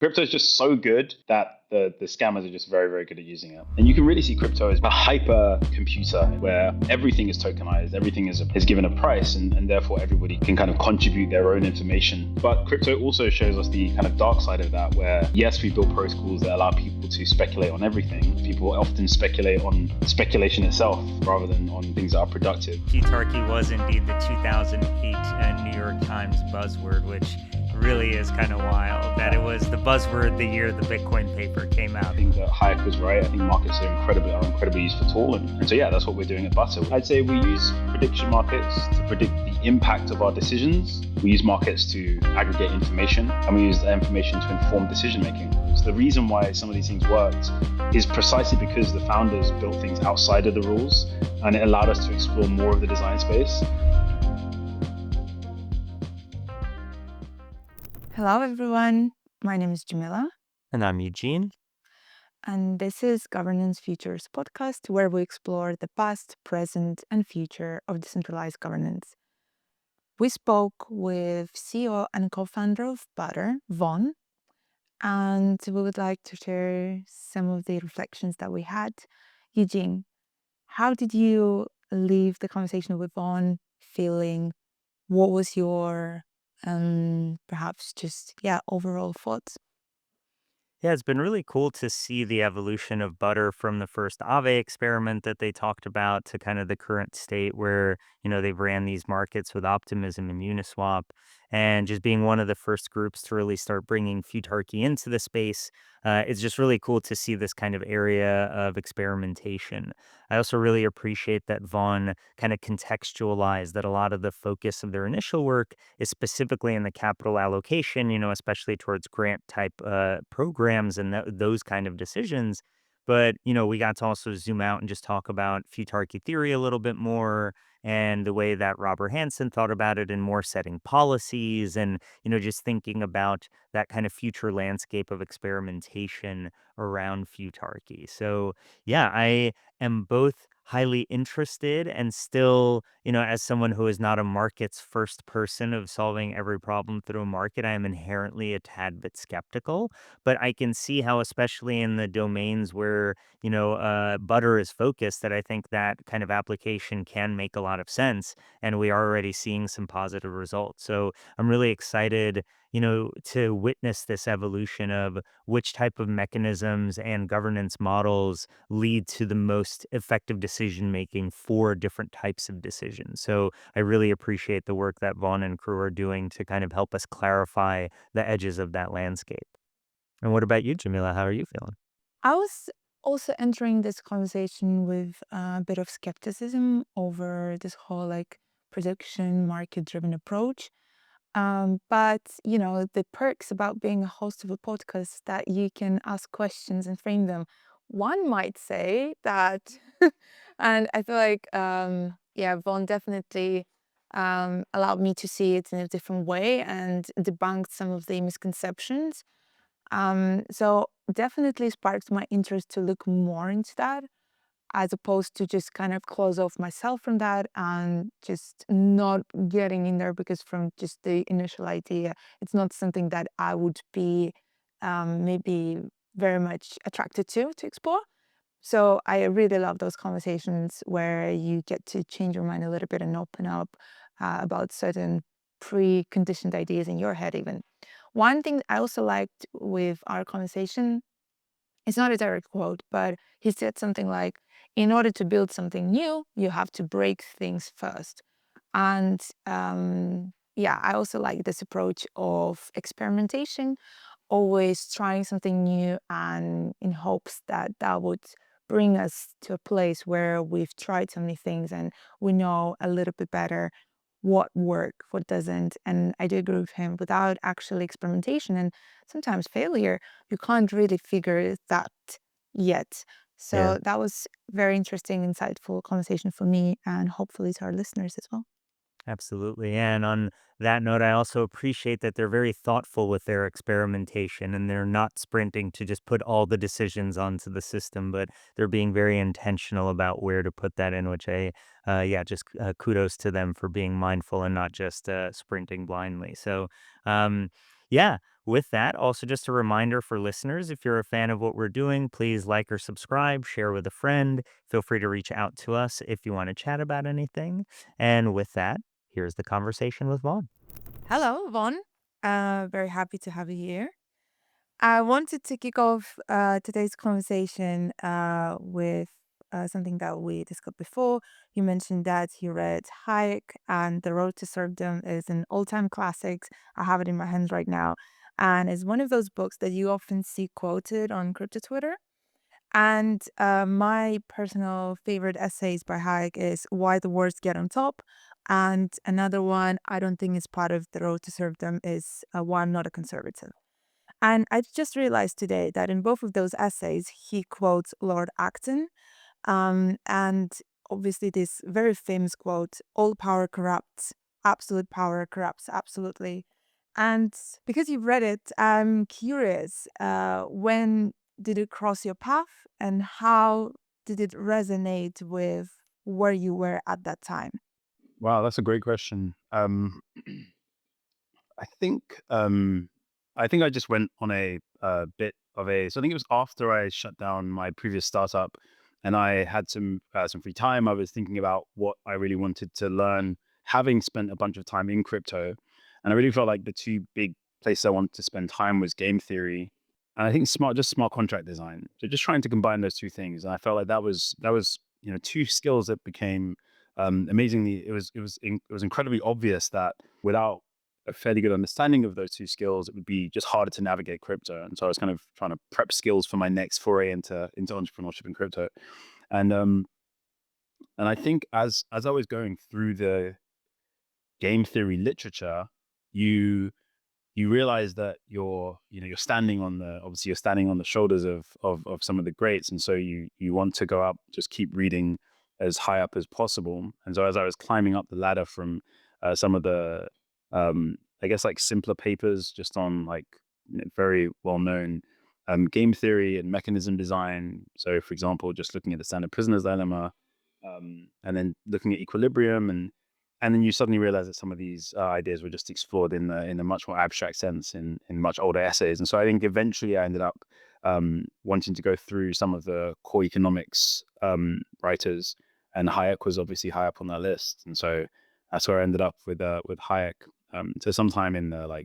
Crypto is just so good that the scammers are just very, very good at using it. And you can really see crypto as a hyper computer where everything is tokenized, everything is given a price, and therefore everybody can kind of contribute their own information. But crypto also shows us the kind of dark side of that, where yes, we build protocols that allow people to speculate on everything. People often speculate on speculation itself rather than on things that are productive. Futarchy was indeed the 2008 New York Times buzzword, which really is kind of wild that it was the buzzword the year the Bitcoin paper came out. I think that Hayek was right. I think markets are incredibly useful tool. And so, yeah, that's what we're doing at Butter. I'd say we use prediction markets to predict the impact of our decisions. We use markets to aggregate information, and we use that information to inform decision making. So the reason why some of these things worked is precisely because the founders built things outside of the rules, and it allowed us to explore more of the design space. Hello, everyone. My name is Jamila, And I'm Eugene. and this is Governance Futures podcast, where we explore the past, present, and future of decentralized governance. We spoke with CEO and co-founder of Butter, Vaughn, and we would like to share some of the reflections that we had. Eugene, how did you leave the conversation with Vaughn feeling? What was your perhaps just overall thoughts? Yeah, it's been really cool to see the evolution of Butter from the first Aave experiment that they talked about to kind of the current state where, they've ran these markets with Optimism and Uniswap, and just being one of the first groups to really start bringing Futarchy into the space. It's just really cool to see this kind of area of experimentation. I also really appreciate that Vaughn kind of contextualized that a lot of the focus of their initial work is specifically in the capital allocation, especially towards grant type programs and those kind of decisions. But, we got to also zoom out and just talk about Futarchy theory a little bit more and the way that Robert Hansen thought about it and more setting policies and, just thinking about that kind of future landscape of experimentation around Futarchy. So, yeah, I am both highly interested and still, as someone who is not a markets first person of solving every problem through a market, I am inherently a tad bit skeptical. But I can see how, especially in the domains where, Butter is focused, that I think that kind of application can make a lot of sense. And we are already seeing some positive results. So I'm really excited, to witness this evolution of which type of mechanisms and governance models lead to the most effective decision making for different types of decisions. So I really appreciate the work that Vaughn and crew are doing to kind of help us clarify the edges of that landscape. And what about you, Jamila? How are you feeling? I was also entering this conversation with a bit of skepticism over this whole prediction market driven approach. But the perks about being a host of a podcast is that you can ask questions and frame them. One might say that, and I feel like, Vaughn definitely allowed me to see it in a different way and debunked some of the misconceptions. So definitely sparked my interest to look more into that, as opposed to just kind of close off myself from that and just not getting in there because from just the initial idea, it's not something that I would be maybe very much attracted to explore. So I really love those conversations where you get to change your mind a little bit and open up about certain preconditioned ideas in your head even. One thing I also liked with our conversation, it's not a direct quote, but he said something like, in order to build something new, you have to break things first. And I also like this approach of experimentation, always trying something new and in hopes that that would bring us to a place where we've tried so many things and we know a little bit better what worked, what doesn't. And I do agree with him, without actual experimentation and sometimes failure, you can't really figure that yet. Yeah. So that was very interesting, insightful conversation for me and hopefully to our listeners as well. Absolutely. And on that note, I also appreciate that they're very thoughtful with their experimentation and they're not sprinting to just put all the decisions onto the system, but they're being very intentional about where to put that in, which just kudos to them for being mindful and not just sprinting blindly. So, um, Yeah. With that, also just a reminder for listeners, if you're a fan of what we're doing, please like or subscribe, share with a friend. Feel free to reach out to us if you want to chat about anything. And with that, here's the conversation with Vaughn. Hello, Vaughn. Very happy to have you here. I wanted to kick off today's conversation with something that we discussed before. You mentioned that you read Hayek, and The Road to Serfdom is an all-time classic. I have it in my hands right now, and it's one of those books that you often see quoted on crypto Twitter. And my personal favorite essays by Hayek is Why the Worst Get on Top. And another one I don't think is part of The Road to Serfdom is Why I'm Not a Conservative. And I just realized today that in both of those essays, he quotes Lord Acton. And obviously, this very famous quote, all power corrupts, absolute power corrupts absolutely. And because you've read it, I'm curious, when did it cross your path and how did it resonate with where you were at that time? Wow, that's a great question. I think um, I think I just went on a bit of a. So I think it was after I shut down my previous startup, and I had some free time. I was thinking about what I really wanted to learn, having spent a bunch of time in crypto, and I really felt like the two big places I wanted to spend time was game theory, and I think smart contract design. So just trying to combine those two things, and I felt like that was two skills that became amazingly. It was incredibly obvious that without a fairly good understanding of those two skills, it would be just harder to navigate crypto. And so I was kind of trying to prep skills for my next foray into entrepreneurship in crypto. And and I think as I was going through the game theory literature, you you realize that you're standing on the obviously you're standing on the shoulders of some of the greats, and so you want to go up, just keep reading as high up as possible. And so as I was climbing up the ladder from some of the I guess like simpler papers just on like very well known game theory and mechanism design. So for example, just looking at the standard prisoner's dilemma, and then looking at equilibrium, and then you suddenly realize that some of these ideas were just explored in a much more abstract sense in much older essays. And so I think eventually I ended up wanting to go through some of the core economics writers, and Hayek was obviously high up on that list. And so that's where I ended up with Hayek. So sometime in the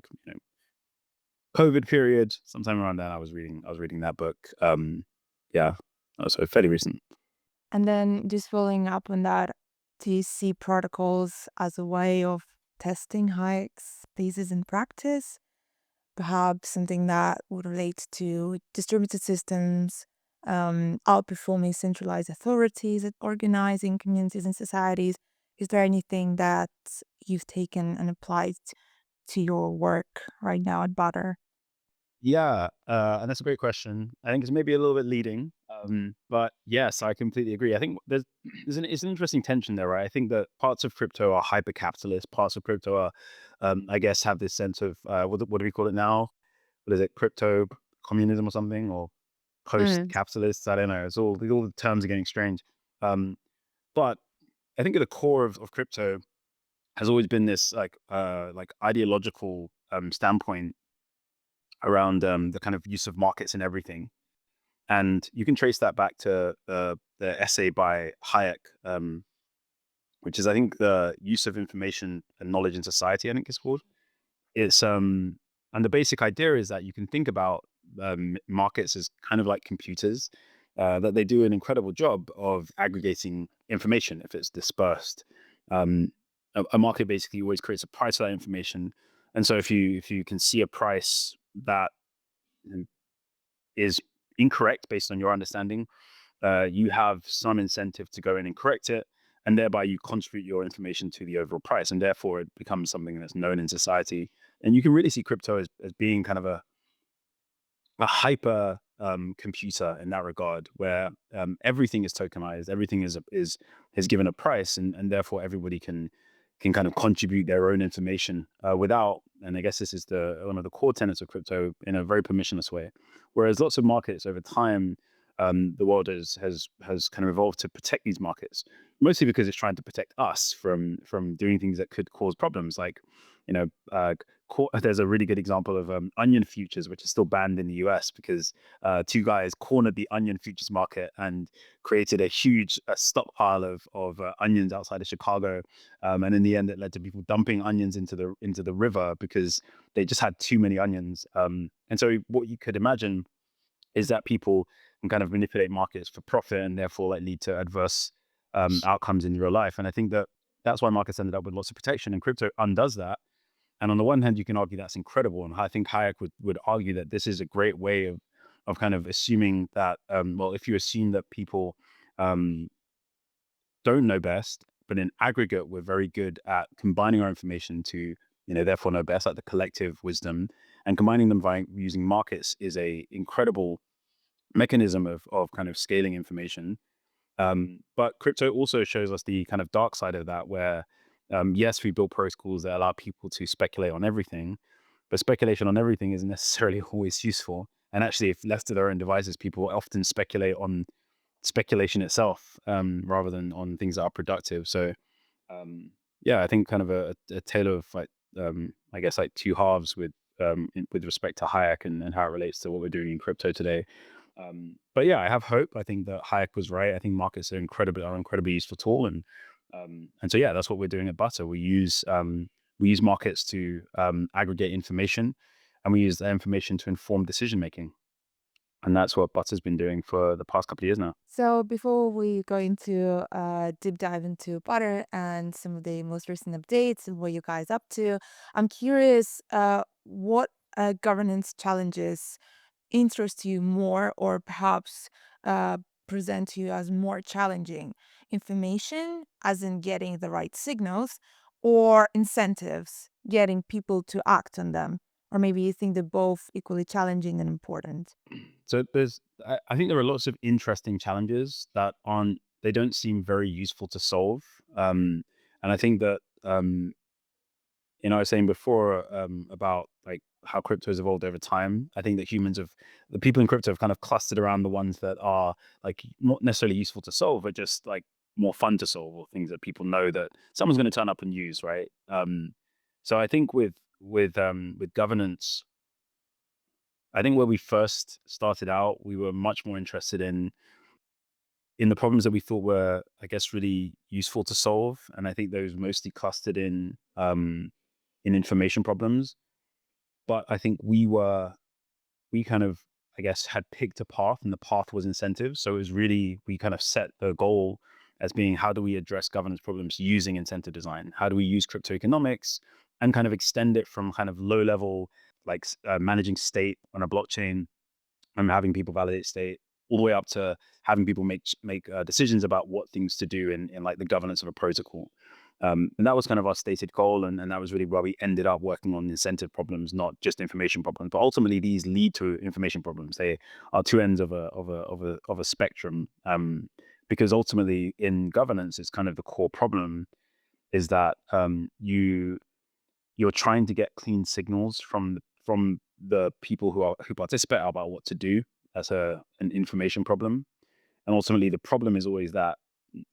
COVID period, sometime around then, I was reading that book. Yeah, so fairly recent. And then just following up on that, do you see protocols as a way of testing Hayek's thesis in practice? Perhaps something that would relate to distributed systems, outperforming centralized authorities at organizing communities and societies. Is there anything that you've taken and applied to your work right now at Butter? Yeah, and that's a great question. I think it's maybe a little bit leading, but yes, I completely agree. I think it's an interesting tension there, right? I think that parts of crypto are hyper capitalist, parts of crypto are, I guess, have this sense of what do we call it now? What is it? Crypto communism or something, or post Mm. capitalists? I don't know. It's all the terms are getting strange. Um, but I think at the core of crypto has always been this like ideological standpoint around the kind of use of markets and everything. And you can trace that back to the essay by Hayek, which is, I think, the use of information and knowledge in society, I think it's called. It's and the basic idea is that you can think about markets as kind of like computers, that they do an incredible job of aggregating information if it's dispersed. Um, a market basically always creates a price for that information, and so if you can see a price that is incorrect based on your understanding, you have some incentive to go in and correct it, and thereby you contribute your information to the overall price, and therefore it becomes something that's known in society. And you can really see crypto as being kind of a hyper computer in that regard, where everything is tokenized, everything is given a price, and therefore everybody can kind of contribute their own information without. And I guess this is the one of the core tenets of crypto, in a very permissionless way. Whereas lots of markets over time, the world has kind of evolved to protect these markets, mostly because it's trying to protect us from doing things that could cause problems, like you know, there's a really good example of onion futures, which is still banned in the US because two guys cornered the onion futures market and created a huge stockpile of onions outside of Chicago. And in the end, it led to people dumping onions into the river because they just had too many onions. And so what you could imagine is that people can kind of manipulate markets for profit and therefore like lead to adverse outcomes in real life. And I think that that's why markets ended up with lots of protection, and crypto undoes that. And on the one hand, you can argue that's incredible. And I think Hayek would argue that this is a great way of kind of assuming that, well, if you assume that people um, don't know best, but in aggregate, we're very good at combining our information to, therefore know best, like the collective wisdom, and combining them by using markets is a incredible mechanism of kind of scaling information. But crypto also shows us the kind of dark side of that, where yes, we build protocols that allow people to speculate on everything, but speculation on everything isn't necessarily always useful. And actually, if left to their own devices, people often speculate on speculation itself rather than on things that are productive. So yeah, I think kind of a tale of like I guess like two halves with respect to Hayek and how it relates to what we're doing in crypto today. But yeah, I have hope. I think that Hayek was right. I think markets are incredibly useful tool, and so yeah, that's what we're doing at Butter. We use markets to aggregate information, and we use that information to inform decision making. And that's what Butter's been doing for the past couple of years now. So before we go into deep dive into Butter and some of the most recent updates and what you guys up to, I'm curious what governance challenges interest you more, or perhaps uh, present to you as more challenging: information, as in getting the right signals, or incentives, getting people to act on them? Or maybe you think they're both equally challenging and important. So I think there are lots of interesting challenges that they don't seem very useful to solve. And I think that, I was saying before about like how crypto has evolved over time. I think that the people in crypto have kind of clustered around the ones that are like not necessarily useful to solve, but just like more fun to solve, or things that people know that someone's going to turn up and use, right? So I think with governance, I think where we first started out, we were much more interested in the problems that we thought were, I guess, really useful to solve. And I think those mostly clustered in information problems. But I think we kind of, I guess, had picked a path, and the path was incentives. So it was really, we kind of set the goal as being, how do we address governance problems using incentive design? How do we use crypto economics and kind of extend it from kind of low level, like managing state on a blockchain and having people validate state, all the way up to having people make decisions about what things to do in like the governance of a protocol. And that was kind of our stated goal, and that was really where we ended up working on incentive problems, not just information problems. But ultimately, these lead to information problems. They are two ends of a spectrum. Because ultimately, in governance, it's kind of the core problem is that you're trying to get clean signals from the people who participate about what to do. That's an information problem. And ultimately, the problem is always that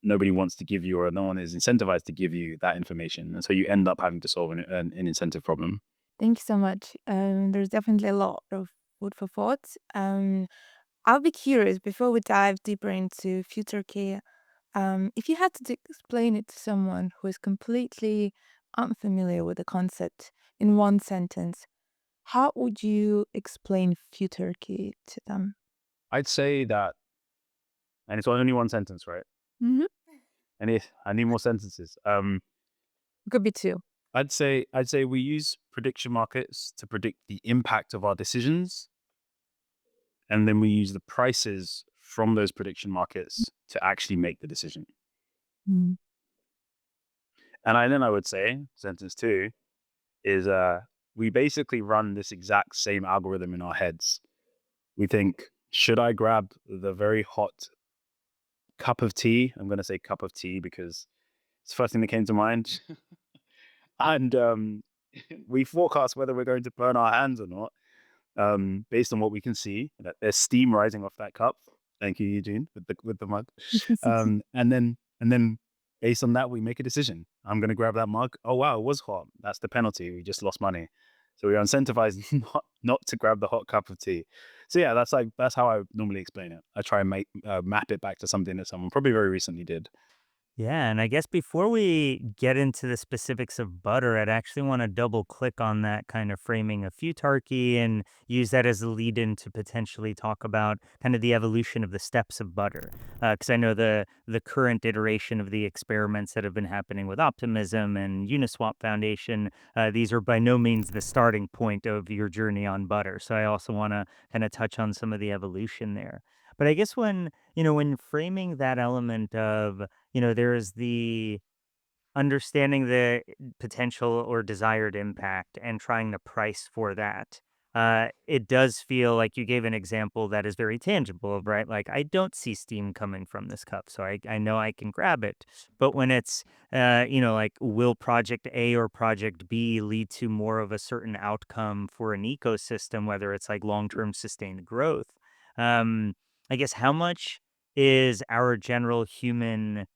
nobody wants to give you, or no one is incentivized to give you that information. And so you end up having to solve an incentive problem. Thank you so much. There's definitely a lot of food for thought. I'll be curious before we dive deeper into Futarchy. If you had to explain it to someone who is completely unfamiliar with the concept in one sentence, how would you explain Futarchy to them? I'd say that, and it's only one sentence, right? Mm-hmm. I need more sentences. Could be two. I'd say we use prediction markets to predict the impact of our decisions, and then we use the prices from those prediction markets to actually make the decision. Mm. And then I would say, sentence two is we basically run this exact same algorithm in our heads. We think, should I grab the very hot cup of tea? I'm going to say cup of tea because it's the first thing that came to mind. And we forecast whether we're going to burn our hands or not, based on what we can see. That there's steam rising off that cup. Thank you, Eugene, with the mug. And then based on that, we make a decision. I'm going to grab that mug. Oh, wow, it was hot. That's the penalty. We just lost money. So we are incentivized not to grab the hot cup of tea. So yeah, that's how I normally explain it. I try and map it back to something that someone probably very recently did. Yeah, and I guess before we get into the specifics of butter, I'd actually want to double click on that kind of framing of Futarchy and use that as a lead in to potentially talk about kind of the evolution of the steps of butter. Because I know the current iteration of the experiments that have been happening with Optimism and Uniswap Foundation, these are by no means the starting point of your journey on butter. So I also want to kind of touch on some of the evolution there. But I guess when framing that element of there's the understanding the potential or desired impact and trying to price for that. It does feel like you gave an example that is very tangible, right? Like, I don't see steam coming from this cup, so I know I can grab it. But when it's, like, will project A or project B lead to more of a certain outcome for an ecosystem, whether it's like long term sustained growth? Um, I guess how much is our general human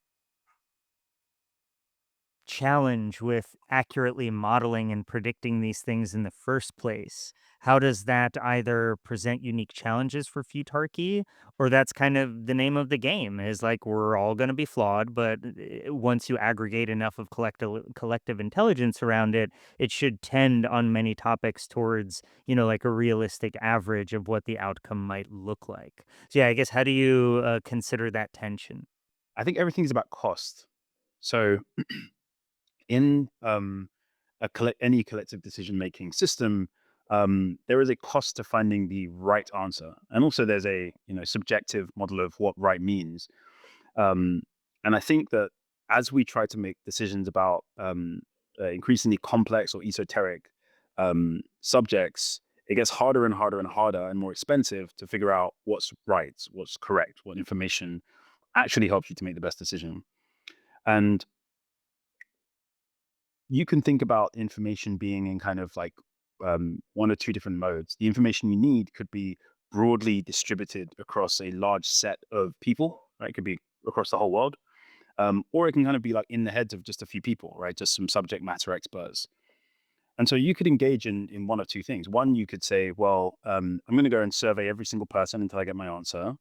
challenge with accurately modeling and predicting these things in the first place? How does that either present unique challenges for Futarchy, or that's kind of the name of the game is like we're all going to be flawed, but once you aggregate enough of collective intelligence around it, it should tend on many topics towards, like a realistic average of what the outcome might look like. So yeah, I guess how do you consider that tension? I think everything's about cost. So in any collective decision making system, there is a cost to finding the right answer, and also there's a subjective model of what right means. Um, and I think that as we try to make decisions about increasingly complex or esoteric subjects, it gets harder and harder and harder and more expensive to figure out what's right, what's correct, what information actually helps you to make the best decision. And you can think about information being in kind of like one or two different modes. The information you need could be broadly distributed across a large set of people, right? It could be across the whole world. Or it can kind of be like in the heads of just a few people, right? Just some subject matter experts. And so you could engage in one of two things. One, you could say, well, I'm going to go and survey every single person until I get my answer.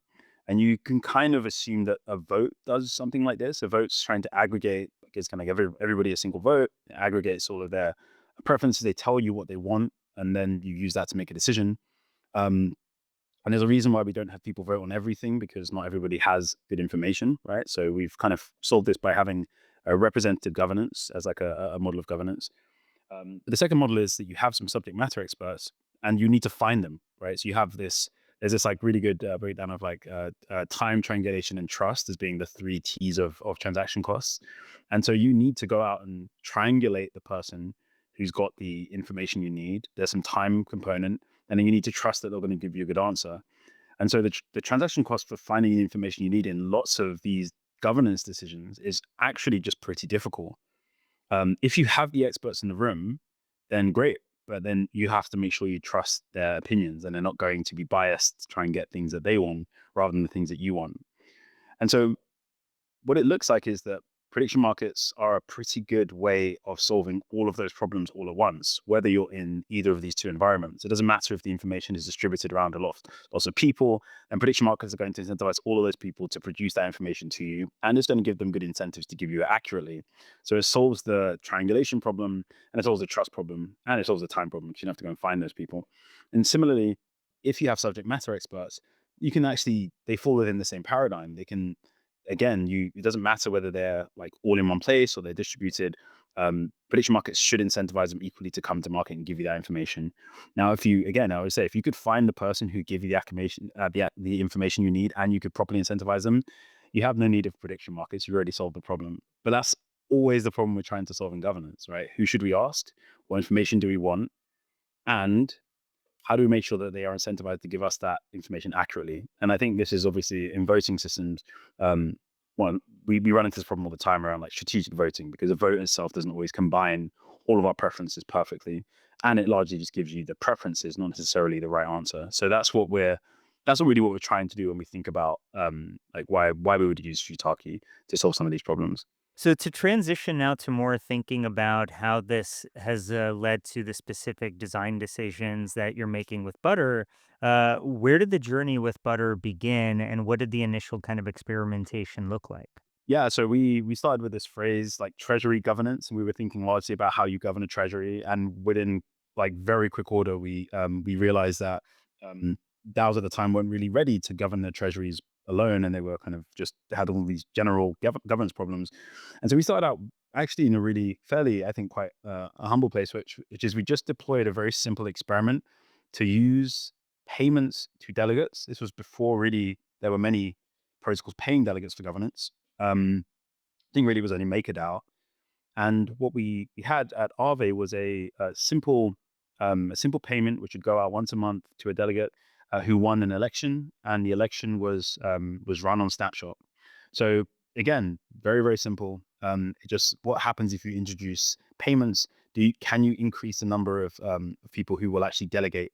And you can kind of assume that a vote does something like this. A vote's trying to aggregate, gives kind of everybody a single vote, it aggregates all of their preferences. They tell you what they want, and then you use that to make a decision. Um, and there's a reason why we don't have people vote on everything, because not everybody has good information, right? So we've kind of solved this by having a representative governance as like a model of governance. But the second model is that you have some subject matter experts and you need to find them, right? So there's this like really good breakdown of like time, triangulation, and trust as being the three T's of transaction costs. And so you need to go out and triangulate the person who's got the information you need. There's some time component, and then you need to trust that they're going to give you a good answer. And so the transaction cost for finding the information you need in lots of these governance decisions is actually just pretty difficult. If you have the experts in the room, then great. But then you have to make sure you trust their opinions and they're not going to be biased to try and get things that they want rather than the things that you want. And so what it looks like is that prediction markets are a pretty good way of solving all of those problems all at once, whether you're in either of these two environments. It doesn't matter if the information is distributed around lots of people, and prediction markets are going to incentivize all of those people to produce that information to you, and it's going to give them good incentives to give you it accurately. So it solves the triangulation problem, and it solves the trust problem, and it solves the time problem, because you don't have to go and find those people. And similarly, if you have subject matter experts, they fall within the same paradigm. They can, again, it doesn't matter whether they're like all in one place or they're distributed. Prediction markets should incentivize them equally to come to market and give you that information. Now, I would say if you could find the person who give you the information you need, and you could properly incentivize them, you have no need of prediction markets. You've already solved the problem. But that's always the problem we're trying to solve in governance, right? Who should we ask? What information do we want? And how do we make sure that they are incentivized to give us that information accurately? And I think this is obviously in voting systems. Um, we run into this problem all the time around like strategic voting, because a vote itself doesn't always combine all of our preferences perfectly, and it largely just gives you the preferences, not necessarily the right answer. So that's really what we're trying to do when we think about like why we would use Futarchy to solve some of these problems. So to transition now to more thinking about how this has led to the specific design decisions that you're making with Butter, where did the journey with Butter begin, and what did the initial kind of experimentation look like? Yeah, so we started with this phrase like treasury governance, and we were thinking largely about how you govern a treasury. And within like very quick order, we realized that um, DAOs at the time weren't really ready to govern their treasuries alone, and they were kind of just had all these general governance problems. And so we started out actually in a really fairly, I think, quite a humble place, which is we just deployed a very simple experiment to use payments to delegates. This was before really there were many protocols paying delegates for governance. Thing really was only MakerDAO. And what we had at Aave was a simple payment which would go out once a month to a delegate who won an election, and the election was run on Snapshot. So again, very very simple. It just what happens if you introduce payments? Can you increase the number of people who will actually delegate?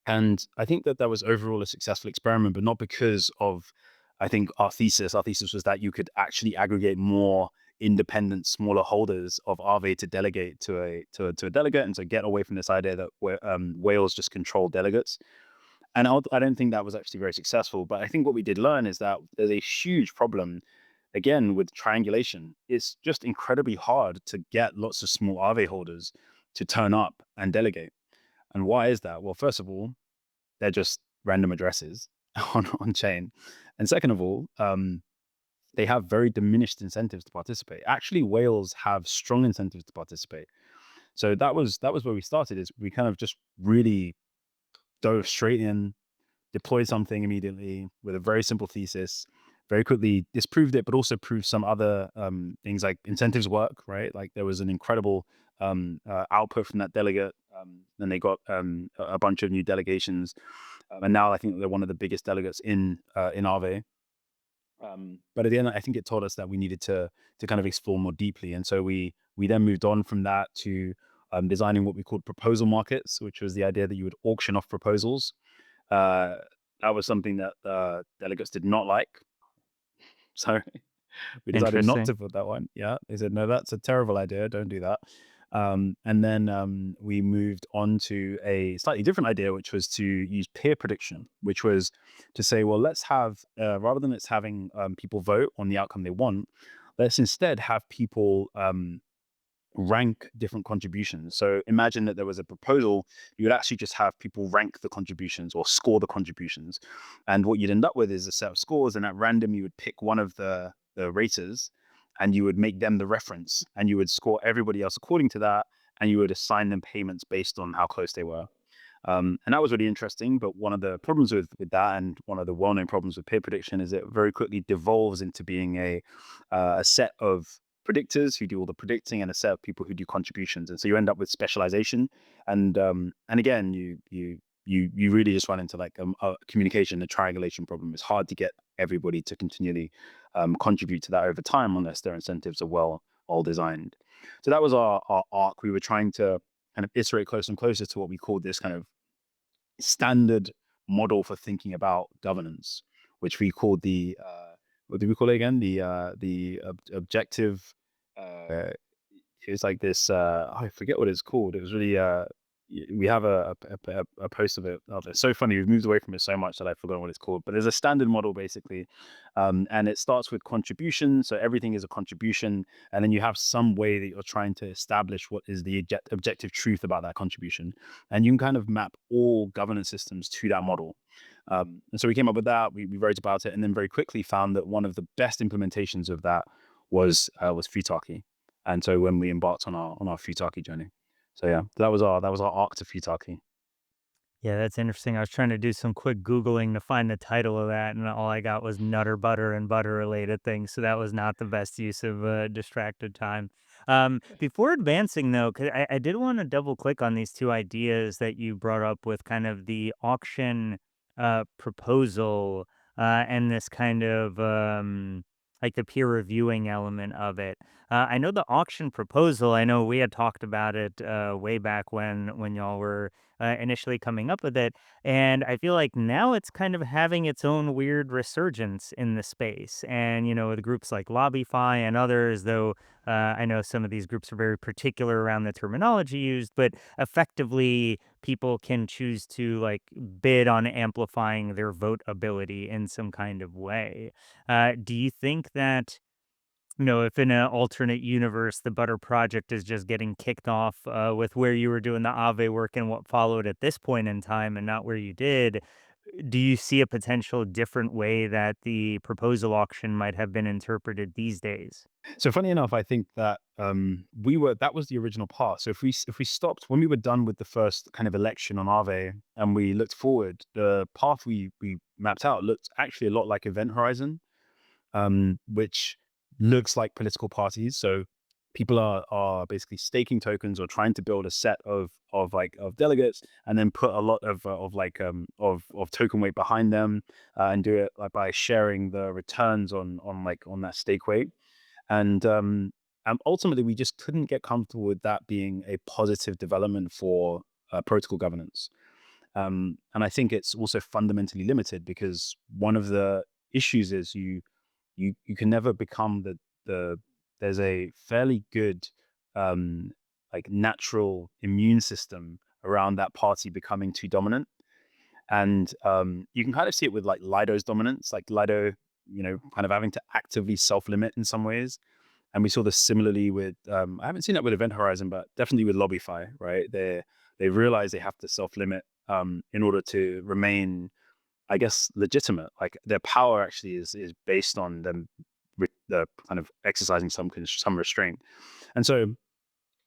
And I think that that was overall a successful experiment, but not because of, I think, our thesis. Our thesis was that you could actually aggregate more independent, smaller holders of Aave to delegate to a delegate, and so get away from this idea that whales just control delegates. And I don't think that was actually very successful. But I think what we did learn is that there's a huge problem, again, with triangulation. It's just incredibly hard to get lots of small Aave holders to turn up and delegate. And why is that? Well, first of all, they're just random addresses on chain. And second of all, they have very diminished incentives to participate. Actually, whales have strong incentives to participate. So that was where we started. Is we kind of just really dove straight in, deployed something immediately with a very simple thesis, very quickly disproved it, but also proved some other things like incentives work, right? Like there was an incredible output from that delegate. Then they got a bunch of new delegations, and now I think they're one of the biggest delegates in Aave. But at the end, I think it taught us that we needed to kind of explore more deeply, and so we then moved on from that to designing what we called proposal markets, which was the idea that you would auction off proposals. Uh, that was something that delegates did not like, so we decided not Interesting. to put that one. Yeah, they said no, that's a terrible idea. Don't do that. And then we moved on to a slightly different idea, which was to use peer prediction, which was to say, well, let's have rather than let's having people vote on the outcome they want, let's instead have people rank different contributions. So imagine that there was a proposal, you would actually just have people rank the contributions or score the contributions. And what you'd end up with is a set of scores, and at random you would pick one of the raters and you would make them the reference, and you would score everybody else according to that, and you would assign them payments based on how close they were. And that was really interesting. But one of the problems with that, and one of the well-known problems with peer prediction, is it very quickly devolves into being a set of predictors who do all the predicting and a set of people who do contributions. And so you end up with specialization. And again, you really just run into like a communication, a triangulation problem. It's hard to get everybody to continually contribute to that over time unless their incentives are well designed. So that was our arc. We were trying to kind of iterate closer and closer to what we called this kind of standard model for thinking about governance, which we called the what did we call it again? The objective. Uh, it was like this. I forget what it's called. It was really. We have a post of it. Oh, it's so funny. We've moved away from it so much that I've forgotten what it's called. But there's a standard model basically, and it starts with contribution. So everything is a contribution, and then you have some way that you're trying to establish what is the objective truth about that contribution, and you can kind of map all governance systems to that model. And so we came up with that. We wrote about it, and then very quickly found that one of the best implementations of that was Futarchy. And so when we embarked on our Futarchy journey, so yeah, that was our arc to Futarchy. Yeah, that's interesting. I was trying to do some quick Googling to find the title of that, and all I got was Nutter Butter and butter related things. So that was not the best use of distracted time. Before advancing, though, 'cause I did want to double click on these two ideas that you brought up with kind of the auction proposal and this kind of like the peer reviewing element of it. I know the auction proposal. I know we had talked about it way back when y'all were initially coming up with it, and I feel like now it's kind of having its own weird resurgence in the space. And with groups like Lobbyfy and others, though I know some of these groups are very particular around the terminology used, but effectively people can choose to like bid on amplifying their vote ability in some kind of way. Do you think that, if in an alternate universe, the Butter Project is just getting kicked off with where you were doing the Aave work and what followed at this point in time and not where you did, do you see a potential different way that the proposal auction might have been interpreted these days? So funny enough, I think that that was the original path. So if we stopped when we were done with the first kind of election on Aave and we looked forward, the path we mapped out looked actually a lot like Event Horizon, which looks like political parties. So people are basically staking tokens or trying to build a set of delegates and then put a lot of token weight behind them, and do it like by sharing the returns on that stake weight. And ultimately, we just couldn't get comfortable with that being a positive development for protocol governance. And I think it's also fundamentally limited because one of the issues is you can never become the there's a fairly good like natural immune system around that party becoming too dominant. And you can kind of see it with like Lido's dominance, like Lido, kind of having to actively self-limit in some ways. And we saw this similarly with I haven't seen that with Event Horizon, but definitely with Lobbyfy, right? They realize they have to self-limit in order to remain, I guess, legitimate. Like their power actually is based on them the kind of exercising some restraint. And so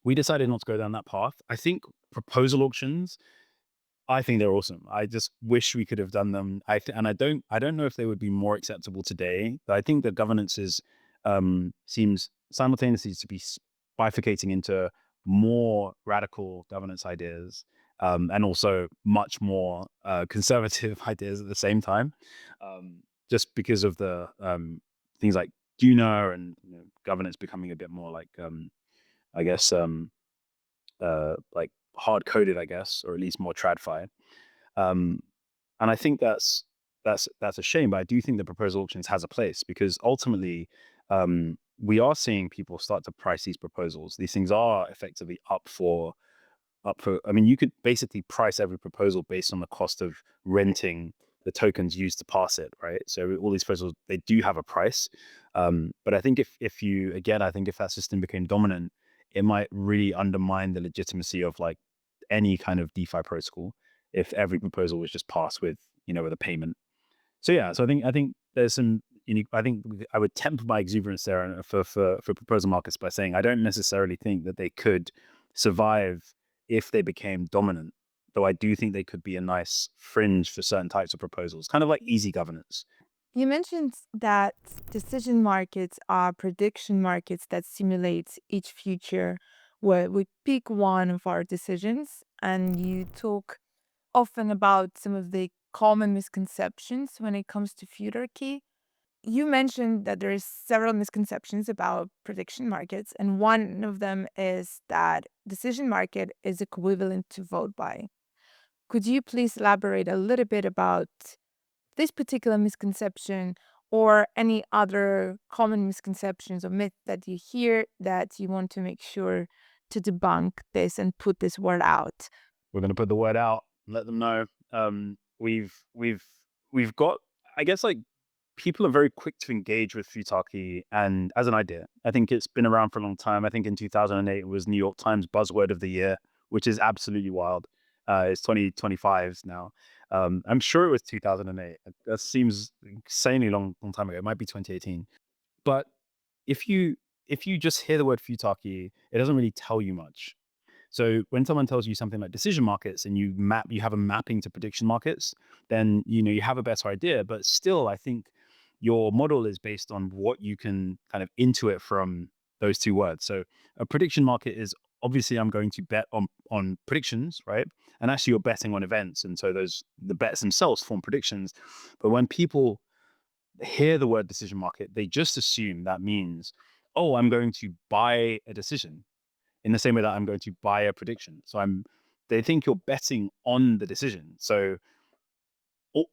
we decided not to go down that path. I think proposal auctions, I think they're awesome. I just wish we could have done them. And I don't know if they would be more acceptable today. But I think the governance seems simultaneously to be bifurcating into more radical governance ideas, and also much more conservative ideas at the same time, just because of the things like Duna and governance becoming a bit more like I guess like hard coded, I guess, or at least more TradFi. Um, and I think that's a shame, but I do think the proposal auctions has a place because ultimately we are seeing people start to price these proposals. These things are effectively up for. I mean, you could basically price every proposal based on the cost of renting the tokens used to pass it, right? So all these proposals, they do have a price. But I think if you again, I think if that system became dominant, it might really undermine the legitimacy of like any kind of DeFi protocol if every proposal was just passed with a payment. So yeah, so I think there's some unique. I think I would temper my exuberance there for proposal markets by saying I don't necessarily think that they could survive if they became dominant. Though I do think they could be a nice fringe for certain types of proposals, kind of like easy governance. You mentioned that decision markets are prediction markets that simulate each future where we pick one of our decisions, and you talk often about some of the common misconceptions when it comes to Futarchy. You mentioned that there is several misconceptions about prediction markets, and one of them is that decision market is equivalent to vote buy. Could you please elaborate a little bit about this particular misconception or any other common misconceptions or myth that you hear that you want to make sure to debunk this and put this word out? We're going to put the word out, let them know. We've got, I guess, like people are very quick to engage with Futarchy and as an idea. I think it's been around for a long time. I think in 2008 it was New York Times buzzword of the year, which is absolutely wild. It's 2025 now. I'm sure it was 2008. That seems insanely long time ago. It might be 2018. But if you if you just hear the word Futarchy, it doesn't really tell you much. So when someone tells you something like decision markets and you have a mapping to prediction markets, then you have a better idea. But still, I think your model is based on what you can kind of intuit from those two words. So a prediction market is obviously I'm going to bet on predictions, right? And actually you're betting on events. And so the bets themselves form predictions. But when people hear the word decision market, they just assume that means, oh, I'm going to buy a decision in the same way that I'm going to buy a prediction. So they think you're betting on the decision. So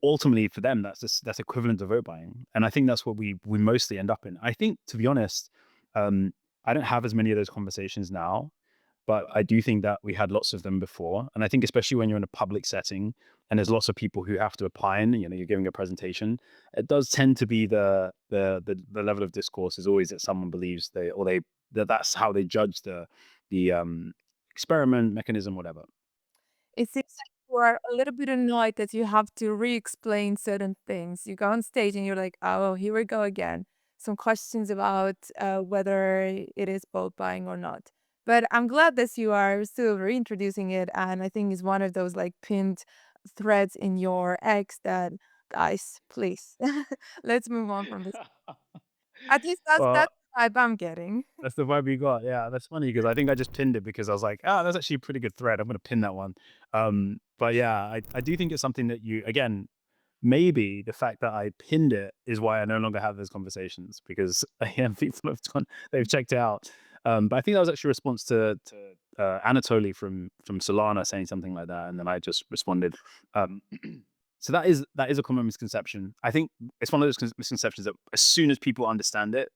ultimately for them, that's equivalent to vote buying. And I think that's what we mostly end up in. I think, to be honest, I don't have as many of those conversations now, but I do think that we had lots of them before. And I think especially when you're in a public setting and there's lots of people who have to opine, you're giving a presentation, it does tend to be the level of discourse is always that someone believes that's how they judge the experiment mechanism, whatever. It seems like you are a little bit annoyed that you have to re-explain certain things. You go on stage and you're like, oh, here we go again. Some questions about whether it is both buying or not. But I'm glad that you are still reintroducing it. And I think it's one of those like pinned threads in your X that, guys, please, let's move on from this. At least Well, that's the vibe I'm getting. that's the vibe you got. Yeah, that's funny because I think I just pinned it because I was like, that's actually a pretty good thread. I'm going to pin that one. But yeah, I do think it's something that again, maybe the fact that I pinned it is why I no longer have those conversations because again, people they've checked it out. But I think that was actually a response to Anatoly from Solana saying something like that, and then I just responded. Um, so that is a common misconception. I think it's one of those misconceptions that as soon as people understand it,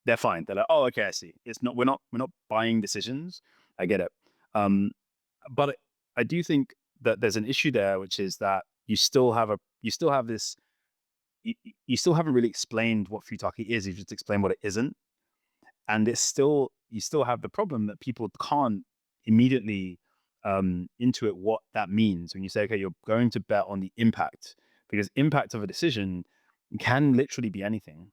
they're fine. They're like, oh, okay, I see. It's not we're not buying decisions. I get it. Um, but I do think that there's an issue there, which is that you still have this you still haven't really explained what Futarchy is. You just explained what it isn't, and you still have the problem that people can't immediately intuit what that means when you say, okay, you're going to bet on the impact because impact of a decision can literally be anything.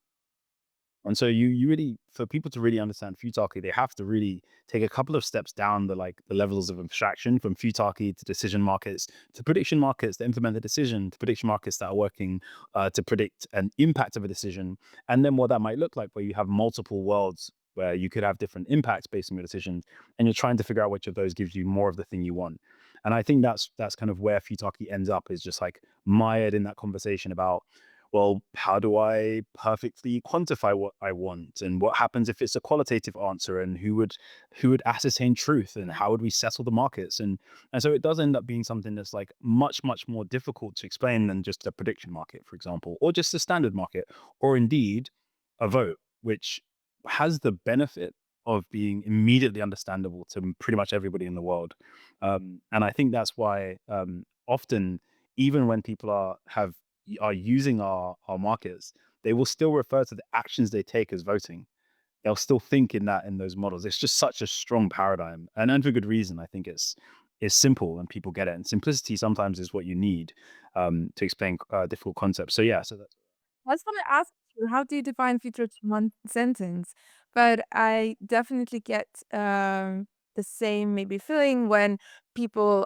And so you really, for people to really understand Futarchy, they have to really take a couple of steps down the levels of abstraction from Futarchy to decision markets to prediction markets that implement the decision to prediction markets that are working to predict an impact of a decision, and then what that might look like where you have multiple worlds where you could have different impacts based on your decisions, and you're trying to figure out which of those gives you more of the thing you want. And I think that's kind of where Futarchy ends up is just like mired in that conversation about, well, how do I perfectly quantify what I want? And what happens if it's a qualitative answer? And who would ascertain truth? And how would we settle the markets? And so it does end up being something that's like much, much more difficult to explain than just a prediction market, for example, or just a standard market, or indeed a vote, which has the benefit of being immediately understandable to pretty much everybody in the world. And I think that's why often, even when people are using our markets, they will still refer to the actions they take as voting. They'll still think in those models. It's just such a strong paradigm, and for good reason. I think it's simple and people get it. And simplicity sometimes is what you need to explain difficult concepts. So yeah, so that's I was gonna ask you, how do you define future to one sentence? But I definitely get the same maybe feeling when people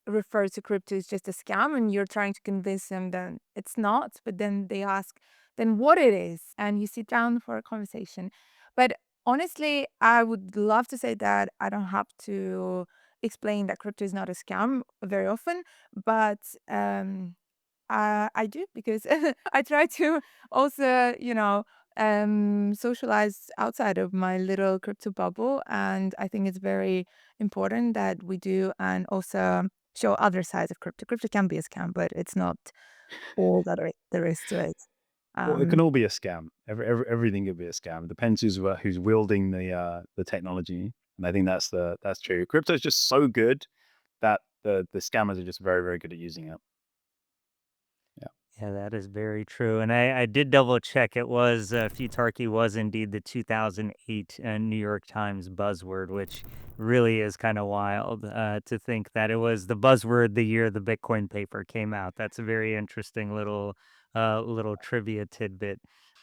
refer to crypto as just a scam and you're trying to convince them that it's not, but then they ask then what it is, and you sit down for a conversation. But honestly, I would love to say that I don't have to explain that crypto is not a scam very often, but I do because I try to also, socialize outside of my little crypto bubble. And I think it's very important that we do and also show other sides of crypto. Crypto can be a scam, but it's not all that there is to it. well, it can Um, all be a scam. Everything could be a scam. It depends who's wielding the technology, and I think that's true. Crypto is just so good that the scammers are just very very good at using it. Yeah. Yeah, that is very true. And I did double check. It was Futarchy was indeed the 2008 New York Times buzzword, which really is kind of wild to think that it was the buzzword the year the Bitcoin paper came out. That's a very interesting little trivia tidbit.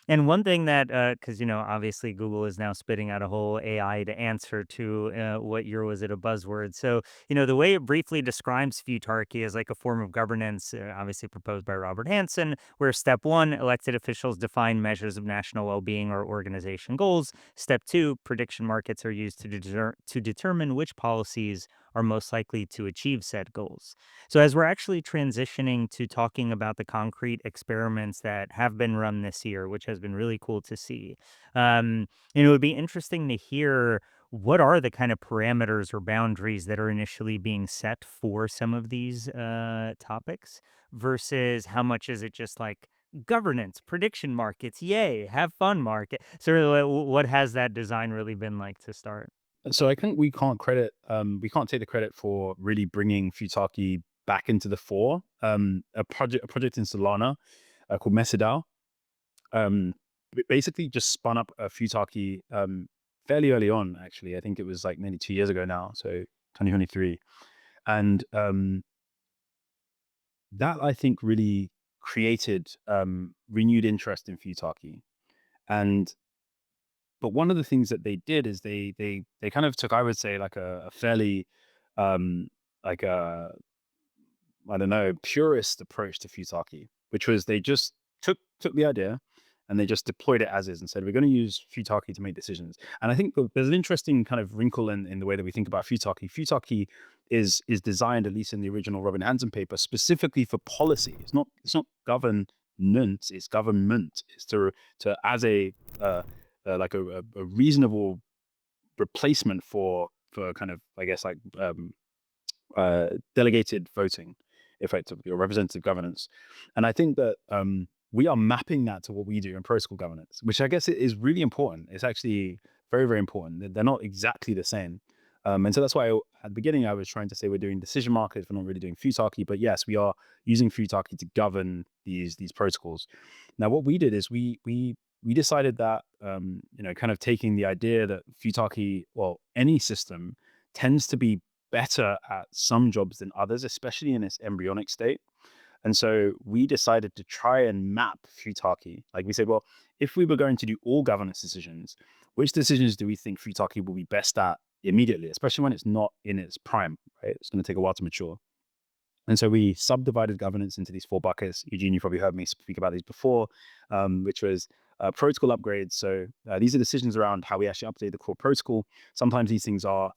And one thing that, because obviously Google is now spitting out a whole AI to answer to what year was it a buzzword. So the way it briefly describes Futarchy as like a form of governance, obviously proposed by Robert Hansen, where step one, elected officials define measures of national well being or organization goals. Step two, prediction markets are used to determine which policies are most likely to achieve said goals. So, as we're actually transitioning to talking about the concrete experiments that have been run this year, which has been really cool to see, it would be interesting to hear what are the kind of parameters or boundaries that are initially being set for some of these topics versus how much is it just like governance, prediction markets, yay, have fun market. So, really, what has that design really been like to start? So I think we can't take the credit for really bringing Futarchy back into the fore. A project in Solana called Mesidao basically just spun up a Futarchy fairly early on. Actually, I think it was like nearly 2 years ago now, so 2023, and that I think really created renewed interest in Futarchy. And but one of the things that they did is they kind of took, I would say, like a fairly um like a I don't know, purist approach to Futarchy, which was they just took the idea and they just deployed it as is and said, we're going to use Futarchy to make decisions. And I think there's an interesting kind of wrinkle in the way that we think about Futarchy. Futarchy is designed, at least in the original Robin Hanson paper, specifically for policy. It's not governance, it's government. It's to as a like a reasonable replacement for kind of, I guess, like delegated voting, effectively, or representative governance. And I think that we are mapping that to what we do in protocol governance, which I guess is really important. It's actually very, very important. They're not exactly the same. And so that's why at the beginning I was trying to say we're doing decision markets, we're not really doing Futarchy, but yes, we are using Futarchy to govern these protocols. Now, what we did is we decided that kind of taking the idea that Futarchy, well, any system tends to be better at some jobs than others, especially in its embryonic state. And so we decided to try and map Futarchy. Like we said, well, if we were going to do all governance decisions, which decisions do we think Futarchy will be best at immediately, especially when it's not in its prime, right? It's going to take a while to mature. And so we subdivided governance into these four buckets. Eugene, you probably heard me speak about these before, which was protocol upgrades. So these are decisions around how we actually update the core protocol. Sometimes these things are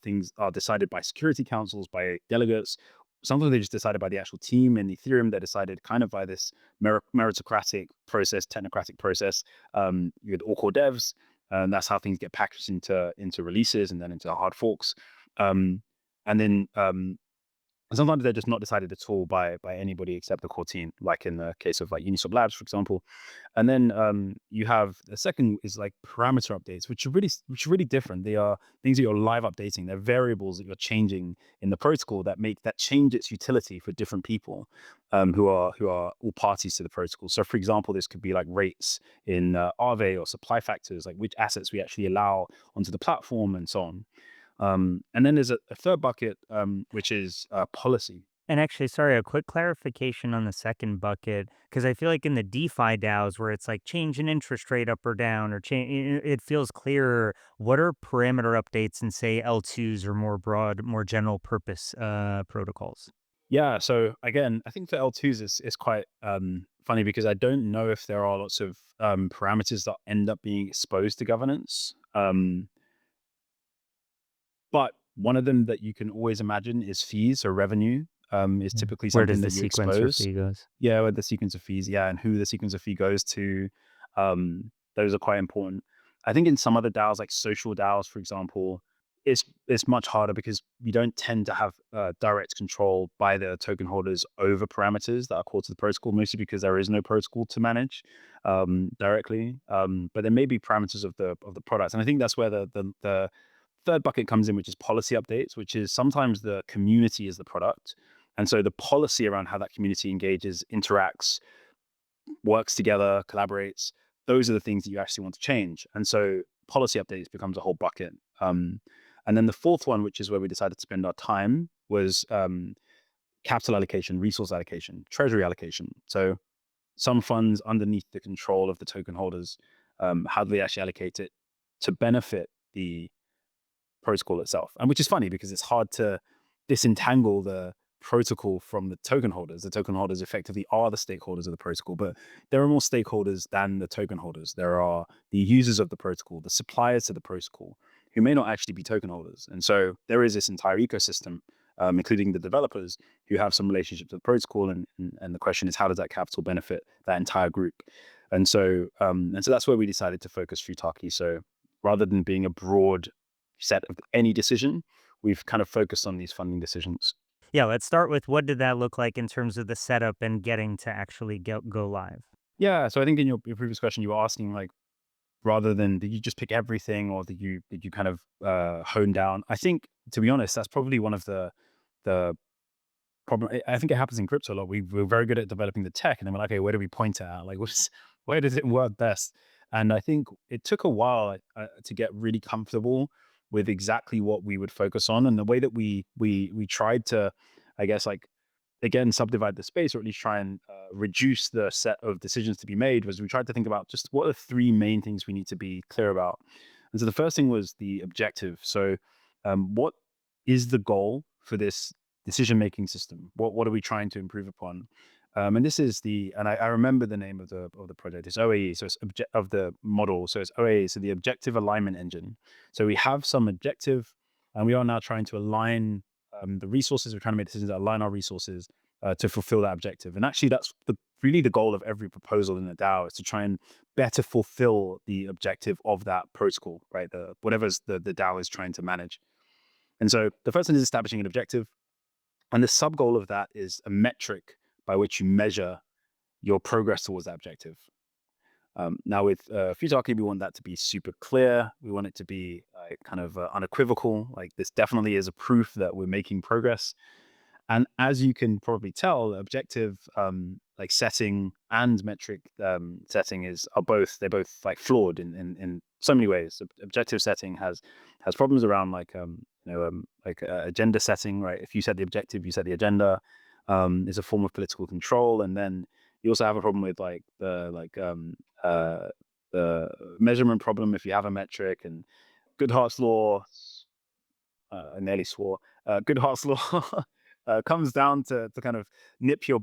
decided by security councils, by delegates. Sometimes they're just decided by the actual team in Ethereum. They're decided kind of by this meritocratic process, technocratic process. You had all core devs, and that's how things get packaged into releases and then into hard forks. And then sometimes they're just not decided at all by anybody except the core team, like in the case of like Uniswap Labs, for example. And then you have the second is like parameter updates, which are really different. They are things that you're live updating. They're variables that you're changing in the protocol that change its utility for different people who are all parties to the protocol. So, for example, this could be like rates in Aave or supply factors, like which assets we actually allow onto the platform and so on. And then there's a third bucket, which is policy. And actually, sorry, a quick clarification on the second bucket, because I feel like in the DeFi DAOs where it's like change an interest rate up or down or change, it feels clearer. What are parameter updates in say L2s or more broad, more general purpose protocols? Yeah. So again, I think for L2s is quite funny because I don't know if there are lots of parameters that end up being exposed to governance. But one of them that you can always imagine is fees or revenue. Is Yeah. typically Where something does the that you sequencer expose. fee goes? Yeah, with the sequence of fees, yeah, and who the sequence of fee goes to. Those are quite important. I think in some other DAOs, like social DAOs, for example, it's much harder because you don't tend to have direct control by the token holders over parameters that are core to the protocol, mostly because there is no protocol to manage directly. But there may be parameters of the products, and I think that's where the third bucket comes in, which is policy updates, which is sometimes the community is the product. And so the policy around how that community engages, interacts, works together, collaborates, those are the things that you actually want to change. And so policy updates becomes a whole bucket. And then the fourth one, which is where we decided to spend our time, was capital allocation, resource allocation, treasury allocation. So some funds underneath the control of the token holders, how do they actually allocate it to benefit the protocol itself? And which is funny because it's hard to disentangle the protocol from the token holders. The token holders effectively are the stakeholders of the protocol, but there are more stakeholders than the token holders. There are the users of the protocol, the suppliers to the protocol, who may not actually be token holders. And so there is this entire ecosystem including the developers who have some relationship to the protocol. And the question is, how does that capital benefit that entire group? And so that's where we decided to focus Futarchy. So rather than being a broad set of any decision, we've kind of focused on these funding decisions. Yeah, let's start with what did that look like in terms of the setup and getting to actually go live? Yeah. So I think in your previous question, you were asking like, rather than did you just pick everything, or did you kind of hone down? I think, to be honest, that's probably one of the problem. I think it happens in crypto a lot. We're very good at developing the tech, and then we're like, okay, where do we point it at? Like, where does it work best? And I think it took a while to get really comfortable with exactly what we would focus on, and the way that we tried to, I guess, like, again, subdivide the space, or at least try and reduce the set of decisions to be made, was we tried to think about just what are the three main things we need to be clear about. And so the first thing was the objective. So what is the goal for this decision-making system? What are we trying to improve upon? And this is I remember the name of the project. It's OAE, so it's of the model. So it's OAE, so the Objective Alignment Engine. So we have some objective, and we are now trying to align the resources. We're trying to make decisions that align our resources to fulfill that objective. And actually, that's really the goal of every proposal in the DAO, is to try and better fulfill the objective of that protocol, right? Whatever's the DAO is trying to manage. And so the first thing is establishing an objective. And the sub goal of that is a metric by which you measure your progress towards that objective. Now with Futarchy, we want that to be super clear. We want it to be kind of unequivocal. Like, this definitely is a proof that we're making progress. And as you can probably tell, objective like setting and metric setting they're both like flawed in so many ways. Objective setting has problems around like agenda setting, right? If you set the objective, you set the agenda. Is a form of political control, and then you also have a problem with like the measurement problem if you have a metric. And Goodhart's law, I nearly swore. Goodhart's law comes down to kind of nip your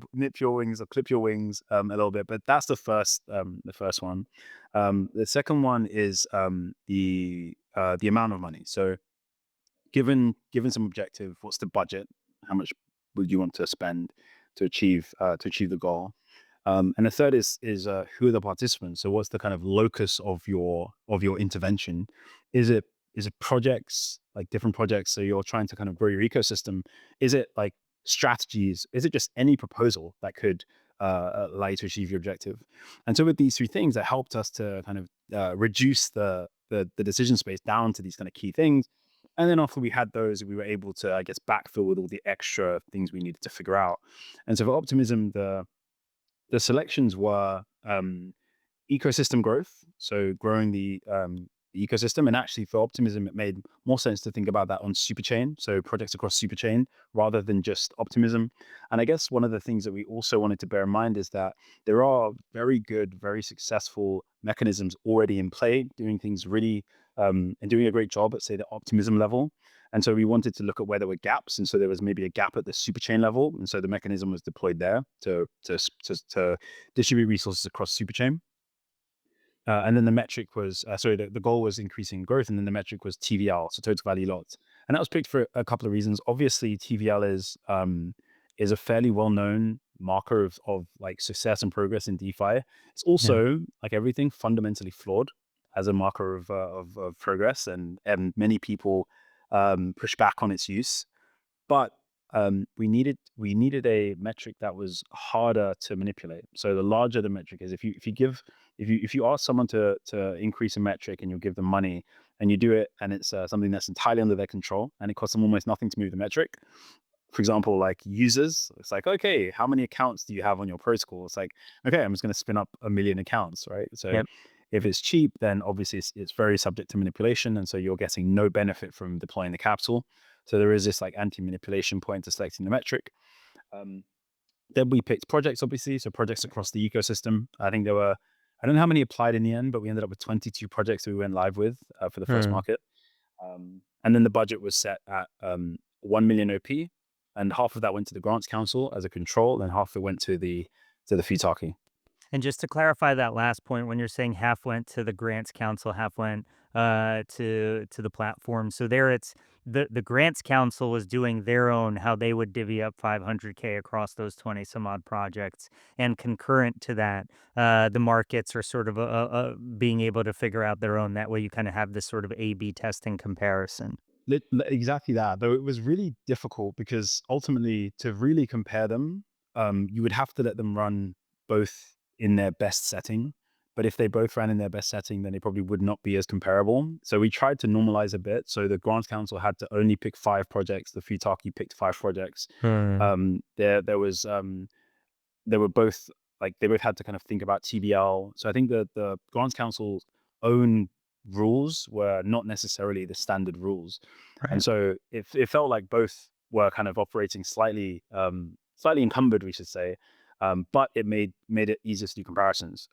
wings or clip your wings a little bit, but that's the first one. The second one is the amount of money. So given some objective, what's the budget? How much would you want to spend to achieve the goal? And the third is who are the participants? So what's the kind of locus of your intervention? Is it projects, like different projects? So you're trying to kind of grow your ecosystem. Is it like strategies? Is it just any proposal that could allow you to achieve your objective? And so with these three things, that helped us to kind of reduce the decision space down to these kind of key things. And then after we had those, we were able to, I guess, backfill with all the extra things we needed to figure out. And so for Optimism, the selections were ecosystem growth, so growing the ecosystem. And actually for Optimism, it made more sense to think about that on Superchain, so projects across Superchain rather than just Optimism. And I guess one of the things that we also wanted to bear in mind is that there are very good, very successful mechanisms already in play, doing things really and doing a great job at, say, the Optimism level. And so we wanted to look at where there were gaps. And so there was maybe a gap at the Superchain level. And so the mechanism was deployed there to distribute resources across Superchain. And then the metric was, the goal was increasing growth. And then the metric was TVL, so total value locked. And that was picked for a couple of reasons. Obviously, TVL is a fairly well-known marker of like success and progress in DeFi. It's also, like everything, fundamentally flawed as a marker of progress. And many people push back on its use. But we needed a metric that was harder to manipulate. So the larger the metric is, if you ask someone to increase a metric and you give them money and you do it, and it's something that's entirely under their control and it costs them almost nothing to move the metric. For example, like users, it's like, okay, how many accounts do you have on your protocol? It's like, okay, I'm just going to spin up 1 million accounts, right? So if it's cheap, then obviously it's very subject to manipulation. And so you're getting no benefit from deploying the capital. So there is this like anti-manipulation point to selecting the metric. Then we picked projects, obviously. So projects across the ecosystem. I think there were, I don't know how many applied in the end, but we ended up with 22 projects that we went live with for the first market. And then the budget was set at 1 million OP. And half of that went to the Grants Council as a control, and half of it went to the Futarchy. And just to clarify that last point, when you're saying half went to the grants council, half went to the platform. So there, it's the grants council was doing their own how they would divvy up 500K across those 20 some odd projects, and concurrent to that, the markets are sort of being able to figure out their own. That way, you kind of have this sort of A/B testing comparison. Exactly that. Though it was really difficult because ultimately to really compare them, you would have to let them run both in their best setting. But if they both ran in their best setting, then they probably would not be as comparable. So we tried to normalize a bit. So the Grants Council had to only pick 5 projects. The Futarchy picked 5 projects. Hmm. There was they were both like they both had to kind of think about TBL. So I think the Grants Council's own rules were not necessarily the standard rules, and Right. so it felt like both were kind of operating slightly encumbered, we should say. But it made it easier to do comparisons.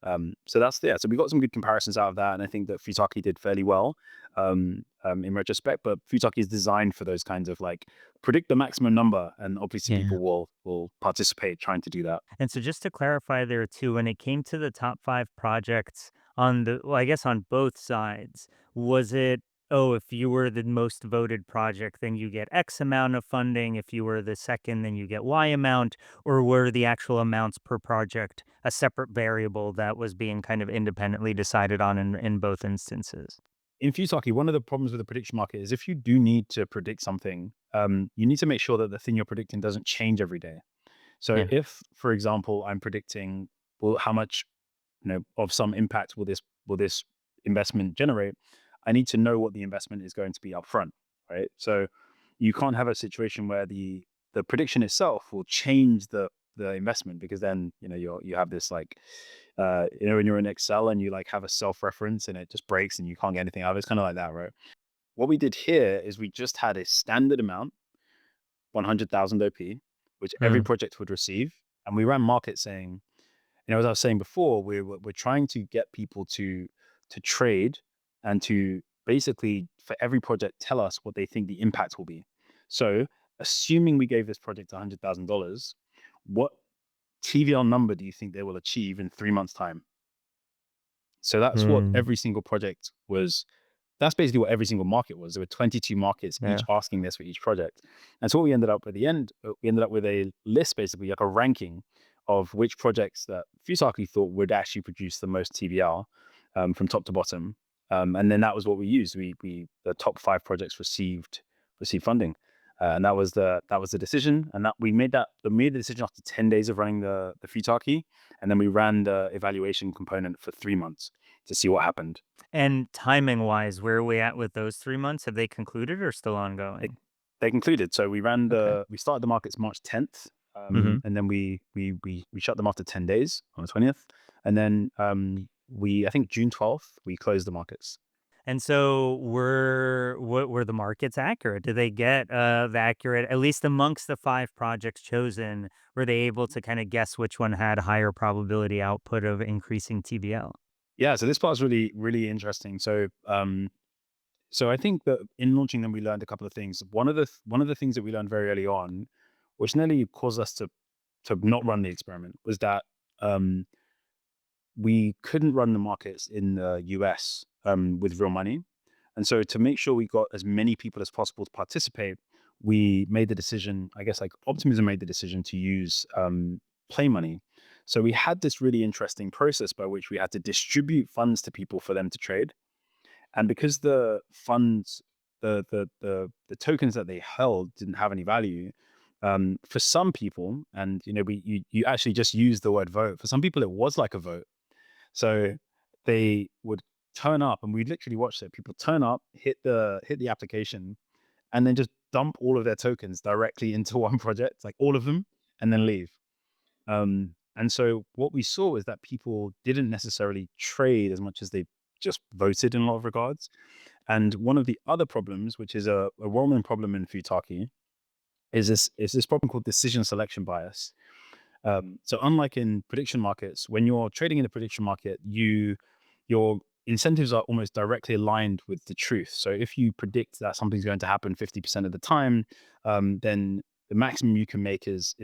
So that's yeah. So we got some good comparisons out of that, and I think that Futarchy did fairly well in retrospect. But Futarchy is designed for those kinds of like predict the maximum number, and obviously Yeah. people will participate trying to do that. And so just to clarify there too, when it came to the top 5 projects on the, well, I guess on both sides, was it, oh, if you were the most voted project, then you get X amount of funding. If you were the second, then you get Y amount, or were the actual amounts per project a separate variable that was being kind of independently decided on in both instances? In Futarchy, one of the problems with the prediction market is if you do need to predict something, you need to make sure that the thing you're predicting doesn't change every day. So Yeah. if, for example, I'm predicting, well, how much of some impact will this investment generate, I need to know what the investment is going to be upfront, right? So you can't have a situation where the prediction itself will change the investment, because then you have this like when you're in Excel and you like have a self-reference and it just breaks and you can't get anything out of it. It's kind of like that, right? What we did here is we just had a standard amount, 100,000 OP, which every Hmm. project would receive, and we ran market saying, as I was saying before, we're trying to get people to trade and to basically for every project tell us what they think the impact will be. So assuming we gave this project $100,000, what TVL number do you think they will achieve in 3 months' time? So that's what Hmm. every single project was. That's basically what every single market was. There were 22 markets, each Yeah. asking this for each project. And so what we ended up at the end, we ended up with a list, basically like a ranking of which projects that Futarchy thought would actually produce the most TVR from top to bottom. And then that was what we used. We the top 5 projects received funding. And that was the decision. And that we made the decision after 10 days of running the Futarchy. And then we ran the evaluation component for 3 months to see what happened. And timing wise, where are we at with those 3 months? Have they concluded or still They, ongoing? they concluded. So Okay. we started the markets March 10th, Hmm. and then we shut them after 10 days on the 20th, and then I think June 12th we closed the markets. And so were the markets accurate? Did they get the accurate, at least amongst the 5 projects chosen, were they able to kind of guess which one had higher probability output of increasing TVL? Yeah, so this part's really really interesting. So I think that in launching them we learned a couple of things. One of the things that we learned very early on, which nearly caused us to not run the experiment, was that um, we couldn't run the markets in the US with real money. And so to make sure we got as many people as possible to participate, we made the decision, I guess like Optimism made the decision to use play money. So we had this really interesting process by which we had to distribute funds to people for them to trade. And because the funds, the tokens that they held didn't have any value, for some people, and you actually just used the word vote. For some people, it was like a vote. So they would turn up, and we literally watched it. People turn up, hit the application, and then just dump all of their tokens directly into one project, like all of them, and then leave. And so what we saw is that people didn't necessarily trade as much as they just voted in a lot of regards. And one of the other problems, which is a well-known problem in Futarchy, is this problem called decision selection bias. So unlike in prediction markets, when you're trading in the prediction market, your incentives are almost directly aligned with the truth. So if you predict that something's going to happen 50% of the time, then the maximum you can make is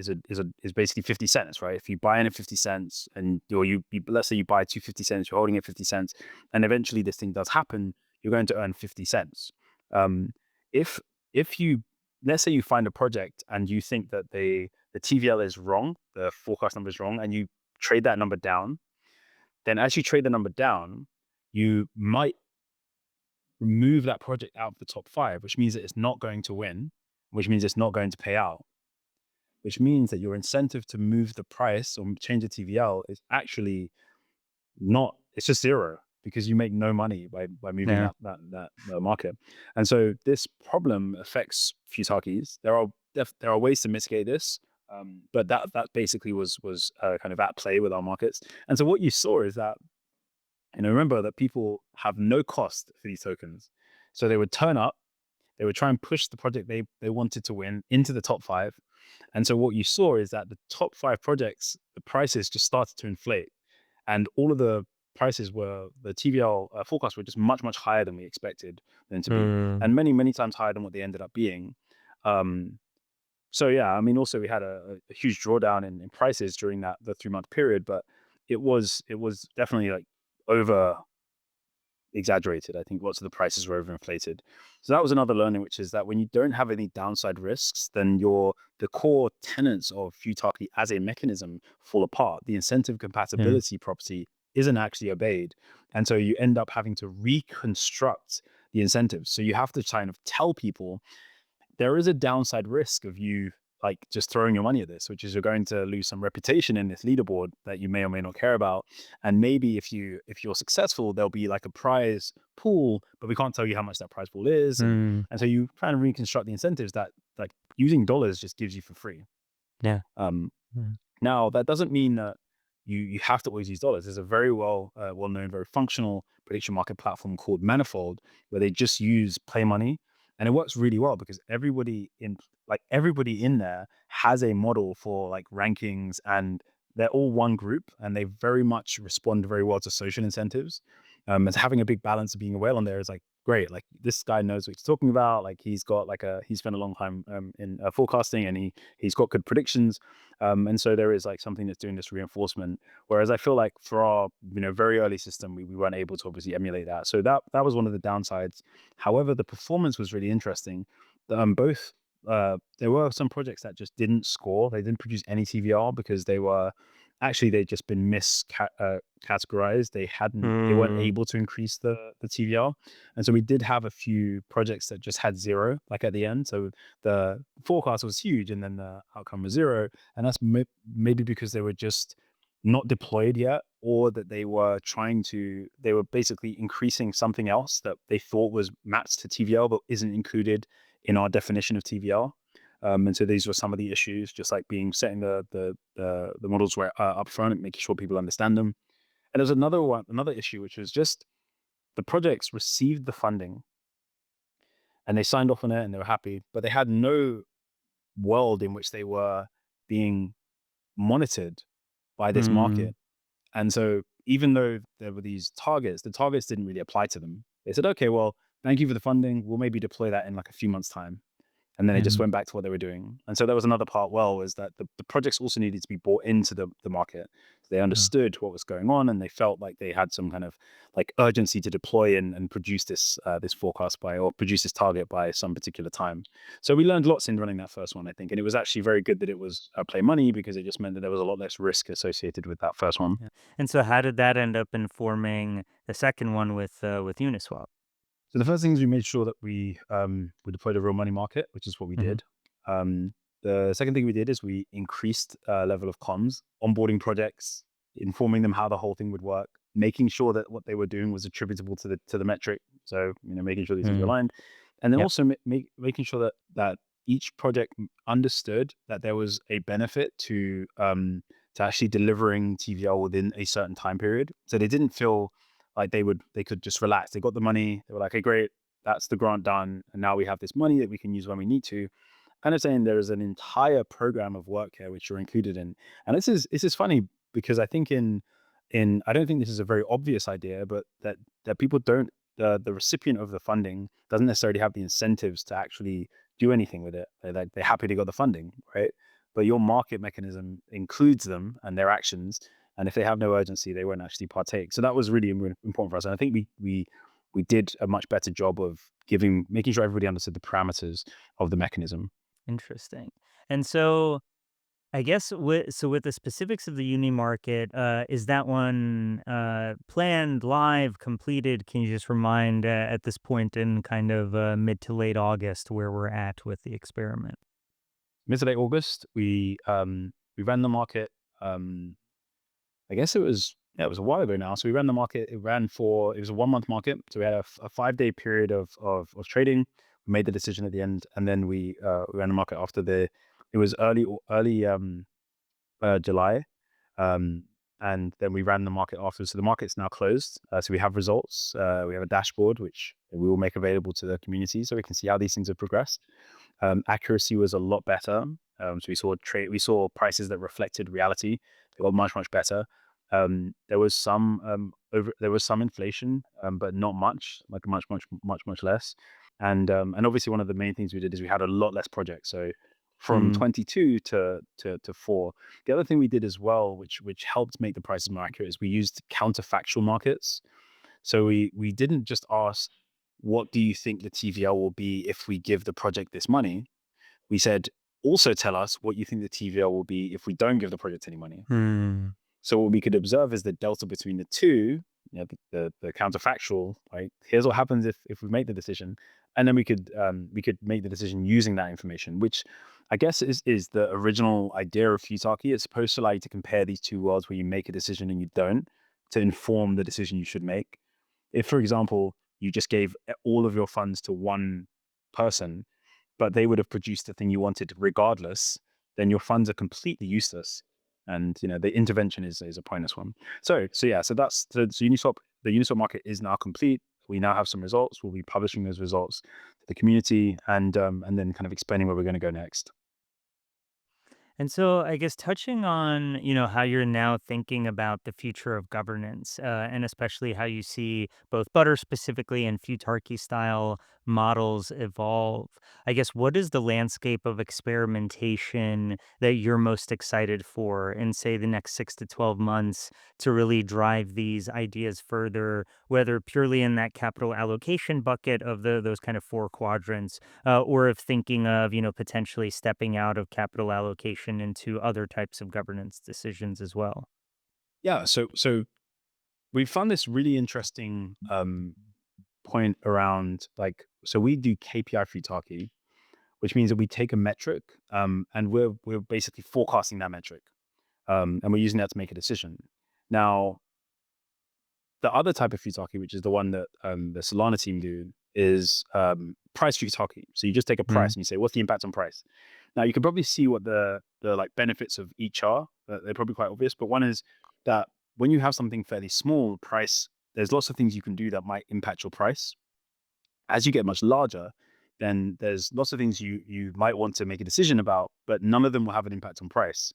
basically 50 cents, right? If you buy in at 50 cents and or you let's say you buy 250 cents, you're holding it 50 cents, and eventually this thing does happen, you're going to earn 50 cents. If you let's say you find a project and you think that the TVL is wrong, the forecast number is wrong, and you trade that number down, then as you trade the number down, you might remove that project out of the top 5, which means that it's not going to win, which means it's not going to pay out, which means that your incentive to move the price or change the TVL is actually not, it's just zero, because you make no money by moving Yeah. that market. And so this problem affects Futarchys. There are ways to mitigate this, but that basically was kind of at play with our markets. And so what you saw is that, remember that people have no cost for these tokens. So they would turn up, they would try and push the project they wanted to win into the top 5. And so what you saw is that the top 5 projects, the prices just started to inflate. And all of the prices the TVL forecasts were just much, much higher than we expected them to be. And many, many times higher than what they ended up being. So yeah, I mean, also we had a huge drawdown in prices during the 3-month period, but it was definitely like over exaggerated. I think lots of the prices were overinflated. So that was another learning, which is that when you don't have any downside risks, then the core tenets of Futarchy as a mechanism fall apart. The incentive compatibility property isn't actually obeyed. And so you end up having to reconstruct the incentives. So you have to kind of tell people there is a downside risk of you like just throwing your money at this, which is you're going to lose some reputation in this leaderboard that you may or may not care about. And maybe if you're successful, there'll be like a prize pool, but we can't tell you how much that prize pool is. And so you try and reconstruct the incentives that like using dollars just gives you for free. Yeah. Now that doesn't mean that you have to always use dollars. There's a very well-known, very functional prediction market platform called Manifold, where they just use play money, and it works really well because everybody in there has a model for like rankings, and they're all one group, and they very much respond very well to social incentives. And having a big balance of being a whale on there is like great. Like this guy knows what he's talking about. Like he's got he spent a long time in forecasting, and he's got good predictions. And so there is like something that's doing this reinforcement. Whereas I feel like for our very early system, we weren't able to obviously emulate that. So that was one of the downsides. However, the performance was really interesting. Both there were some projects that just didn't score. They didn't produce any TVR because they'd just been categorized. They weren't able to increase the TVR. And so we did have a few projects that just had 0 like at the end. So the forecast was huge and then the outcome was 0. And that's maybe because they were just not deployed yet, or that they were basically increasing something else that they thought was matched to TVL but isn't included in our definition of TVL. And so these were some of the issues, just like setting the models up front and making sure people understand them. And there's another issue, which was just the projects received the funding and they signed off on it and they were happy, but they had no world in which they were being monitored by this market. And so even though there were these targets, the targets didn't really apply to them. They said, okay, well, thank you for the funding. We'll maybe deploy that in like a few months' time. And then they just went back to what they were doing. And so that was another part, was that the projects also needed to be brought into the market. So they understood what was going on, and they felt like they had some kind of like urgency to deploy and produce this forecast or produce this target by some particular time. So we learned lots in running that first one, I think. And it was actually very good that it was play money, because it just meant that there was a lot less risk associated with that first one. Yeah. And so how did that end up informing the second one with Uniswap? So the first thing is we made sure that we deployed a real money market, which is what we did. The second thing we did is we increased level of comms, onboarding projects, informing them how the whole thing would work, making sure that what they were doing was attributable to the metric. So making sure these things were aligned, and then also making sure that each project understood that there was a benefit to actually delivering TVL within a certain time period. So they didn't feel like they could just relax. They got the money. They were like, hey, great, that's the grant done. And now we have this money that we can use when we need to. Kind of saying there is an entire program of work here which you're included in. And this is funny because I think I don't think this is a very obvious idea, but that people don't, the recipient of the funding doesn't necessarily have the incentives to actually do anything with it. They're happy they got the funding, right? But your market mechanism includes them and their actions. And if they have no urgency, they won't actually partake. So that was really important for us. And I think we did a much better job of making sure everybody understood the parameters of the mechanism. Interesting. And so I guess with the specifics of the uni market, is that one planned, live, completed? Can you just remind at this point in kind of mid to late August where we're at with the experiment? Mid to late August, we ran the market. I guess it was a while ago now. So we ran the market. It was a 1 month market. So we had a 5-day period of trading. We made the decision at the end, and then we ran the market after it was early July. And then we ran the market after. So the market's now closed. So we have results. We have a dashboard, which we will make available to the community so we can see how these things have progressed. Accuracy was a lot better. So we saw prices that reflected reality. They got much, much better. There was some inflation, but not much, like much less. And obviously one of the main things we did is we had a lot less projects. So from 22 to 4. The other thing we did as well, which helped make the prices more accurate, is we used counterfactual markets. So we didn't just ask, what do you think the TVL will be if we give the project this money? We said, also tell us what you think the TVL will be if we don't give the project any money. So what we could observe is the delta between the two, the counterfactual, right? Here's what happens if we make the decision. And then we could make the decision using that information, which I guess is the original idea of Futarchy. It's supposed to allow you to compare these two worlds where you make a decision and you don't, to inform the decision you should make. If, for example, you just gave all of your funds to one person, but they would have produced the thing you wanted regardless, then your funds are completely useless. And the intervention is a pointless one. So that's Uniswap. The Uniswap market is now complete. We now have some results. We'll be publishing those results to the community, and then kind of explaining where we're going to go next. And so I guess touching on, how you're now thinking about the future of governance, and especially how you see both Butter specifically and Futarchy style models evolve. I guess what is the landscape of experimentation that you're most excited for in, say, the next 6 to 12 months to really drive these ideas further, whether purely in that capital allocation bucket of those kind of 4 quadrants, or if thinking of, potentially stepping out of capital allocation into other types of governance decisions as well? Yeah. So we found this really interesting point around, so we do KPI Futarchy, which means that we take a metric and we're basically forecasting that metric, and we're using that to make a decision. Now, the other type of Futarchy, which is the one that the Solana team do, is price Futarchy. So you just take a price and you say, what's the impact on price? Now, you can probably see what the benefits of each are. They're probably quite obvious, but one is that when you have something fairly small price, there's lots of things you can do that might impact your price. As you get much larger, then there's lots of things you might want to make a decision about, but none of them will have an impact on price.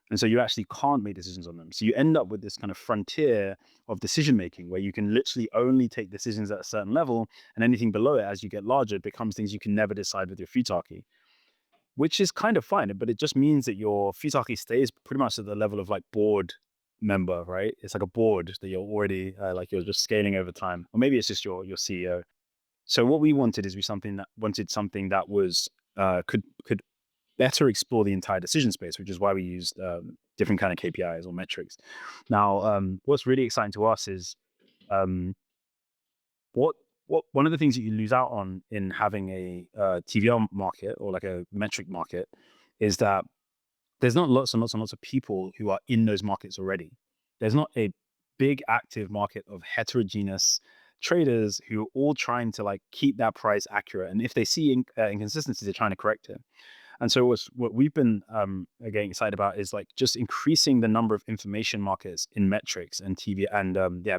And so you actually can't make decisions on them. So you end up with this kind of frontier of decision making where you can literally only take decisions at a certain level, and anything below it, as you get larger, becomes things you can never decide with your Futarchy, which is kind of fine. But it just means that your Futarchy stays pretty much at the level of like board member, right? It's like a board that you're already you're just scaling over time, or maybe it's just your CEO. So what we wanted is something that was could better explore the entire decision space, which is why we used different kind of KPIs or metrics. Now, what's really exciting to us is what one of the things that you lose out on in having a TVL market or like a metric market is that there's not lots and lots and lots of people who are in those markets already. There's not a big active market of heterogeneous traders who are all trying to keep that price accurate. And if they see inconsistencies, they're trying to correct it. And so what we've been getting excited about is just increasing the number of information markets in metrics and TV and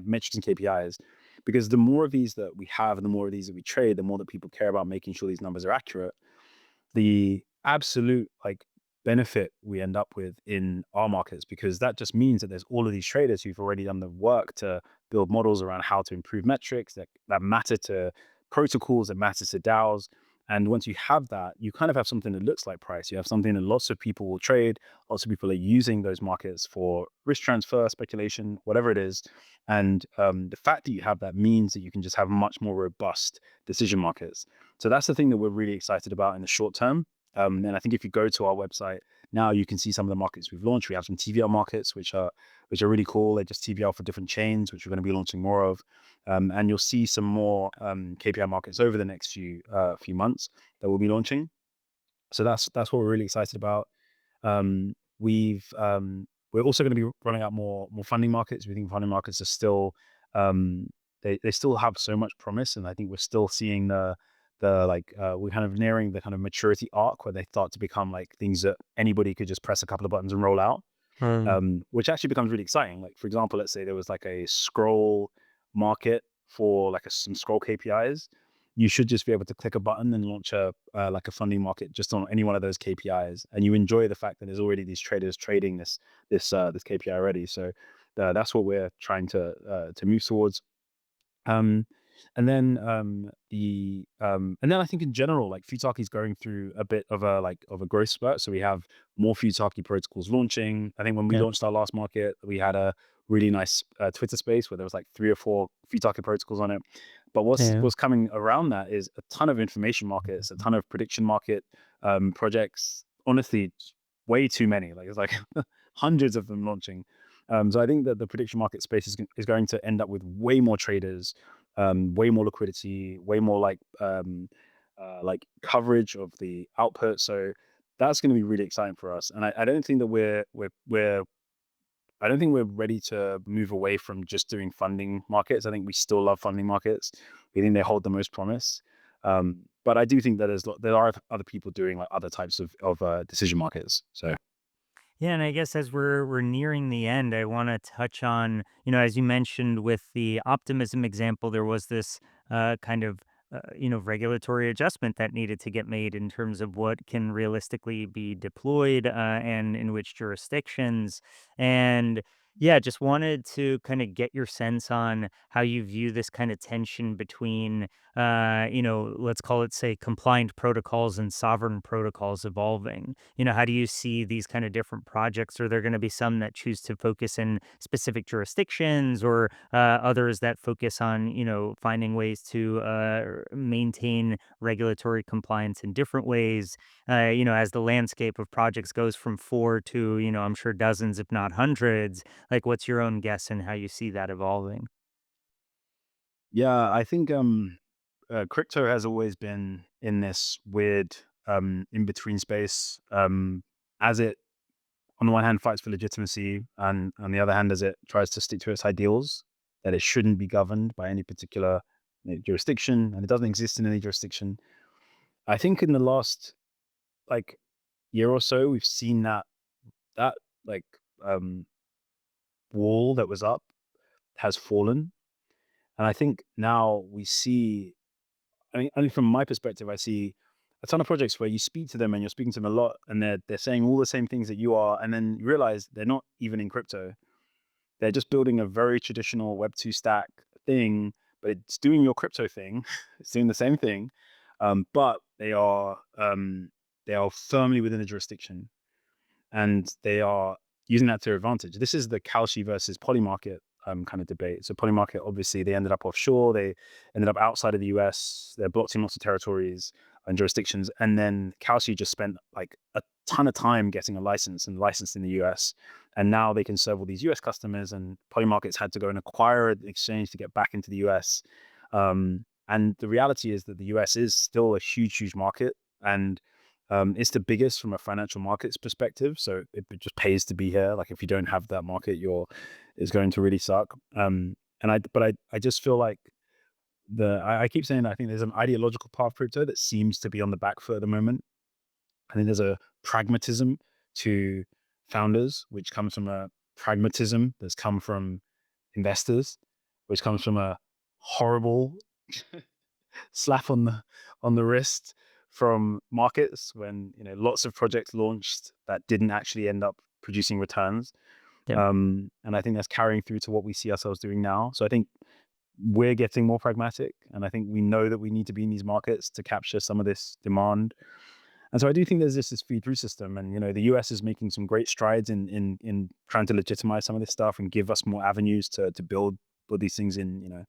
metrics and KPIs, because the more of these that we have and the more of these that we trade, the more that people care about making sure these numbers are accurate. The absolute benefit we end up with in our markets, because that just means that there's all of these traders who've already done the work to build models around how to improve metrics that matter to protocols, that matter to DAOs. And once you have that, you kind of have something that looks like price. You have something that lots of people will trade. Lots of people are using those markets for risk transfer, speculation, whatever it is. And the fact that you have that means that you can just have much more robust decision markets. So that's the thing that we're really excited about in the short term. And I think if you go to our website now, you can see some of the markets we've launched. We have some TVL markets, which are really cool. They're just TVL for different chains, which we're going to be launching more of. And you'll see some more KPI markets over the next few months that we'll be launching. So that's what we're really excited about. We're also going to be running out more funding markets. We think funding markets are still they still have so much promise, and I think we're still seeing we're kind of nearing the kind of maturity arc where they start to become like things that anybody could just press a couple of buttons and roll out. Which actually becomes really exciting. Like, for example, let's say there was like a scroll market for like some scroll KPIs. You should just be able to click a button and launch a funding market just on any one of those KPIs, and you enjoy the fact that there's already these traders trading this KPI already. So that's what we're trying to move towards. And then I think in general, like Futarchy is going through a bit of a growth spurt. So we have more Futarchy protocols launching. I think when we launched our last market, we had a really nice Twitter space where there was like 3 or 4 Futarchy protocols on it. But what's coming around that is a ton of information markets, a ton of prediction market projects. Honestly, way too many. Like it's like hundreds of them launching. So I think that the prediction market space is going to end up with way more traders, way more liquidity, way more like coverage of the output. So that's going to be really exciting for us. And I don't think that I don't think we're ready to move away from just doing funding markets. I think we still love funding markets. We think they hold the most promise. But I do think that there are other people doing like other types of decision markets. So. Yeah, and I guess as we're nearing the end, I want to touch on, as you mentioned with the optimism example, there was this kind of regulatory adjustment that needed to get made in terms of what can realistically be deployed and in which jurisdictions. And yeah, just wanted to kind of get your sense on how you view this kind of tension between let's call it, say, compliant protocols and sovereign protocols evolving. How do you see these kind of different projects? Are there going to be some that choose to focus in specific jurisdictions, or others that focus on, finding ways to maintain regulatory compliance in different ways? As the landscape of projects goes from 4 to, I'm sure dozens, if not hundreds, like what's your own guess and how you see that evolving? Yeah, I think crypto has always been in this weird in between space, as it on the one hand fights for legitimacy, and on the other hand, as it tries to stick to its ideals that it shouldn't be governed by any particular jurisdiction, and it doesn't exist in any jurisdiction. I think in the last like year or so, we've seen that like um, wall that was up has fallen, and I think now we see. I mean, from my perspective, I see a ton of projects where you speak to them and you're speaking to them a lot, and they're saying all the same things that you are, and then you realize they're not even in crypto. They're just building a very traditional Web2 stack thing, but it's doing your crypto thing. It's doing the same thing, but they are firmly within the jurisdiction, and they are using that to their advantage. This is the Kalshi versus Poly market kind of debate. So Poly market, obviously, they ended up offshore. They ended up outside of the US. They're blocked in lots of territories and jurisdictions. And then Kalshi just spent like a ton of time getting a license and licensed in the US. And now they can serve all these US customers. And Poly markets had to go and acquire an exchange to get back into the US. And the reality is that the US is still a huge, huge market. And it's the biggest from a financial markets perspective, so it just pays to be here. Like if you don't have that market, it's going to really suck. I just feel like I keep saying that I think there's an ideological part of crypto that seems to be on the back foot at the moment. I think there's a pragmatism to founders, which comes from a pragmatism that's come from investors, which comes from a horrible slap on the wrist from markets when lots of projects launched that didn't actually end up producing returns. Yeah. And I think that's carrying through to what we see ourselves doing now. So I think we're getting more pragmatic, and I think we know that we need to be in these markets to capture some of this demand. And so I do think there's this feed-through system, and the US is making some great strides in trying to legitimize some of this stuff and give us more avenues to build these things in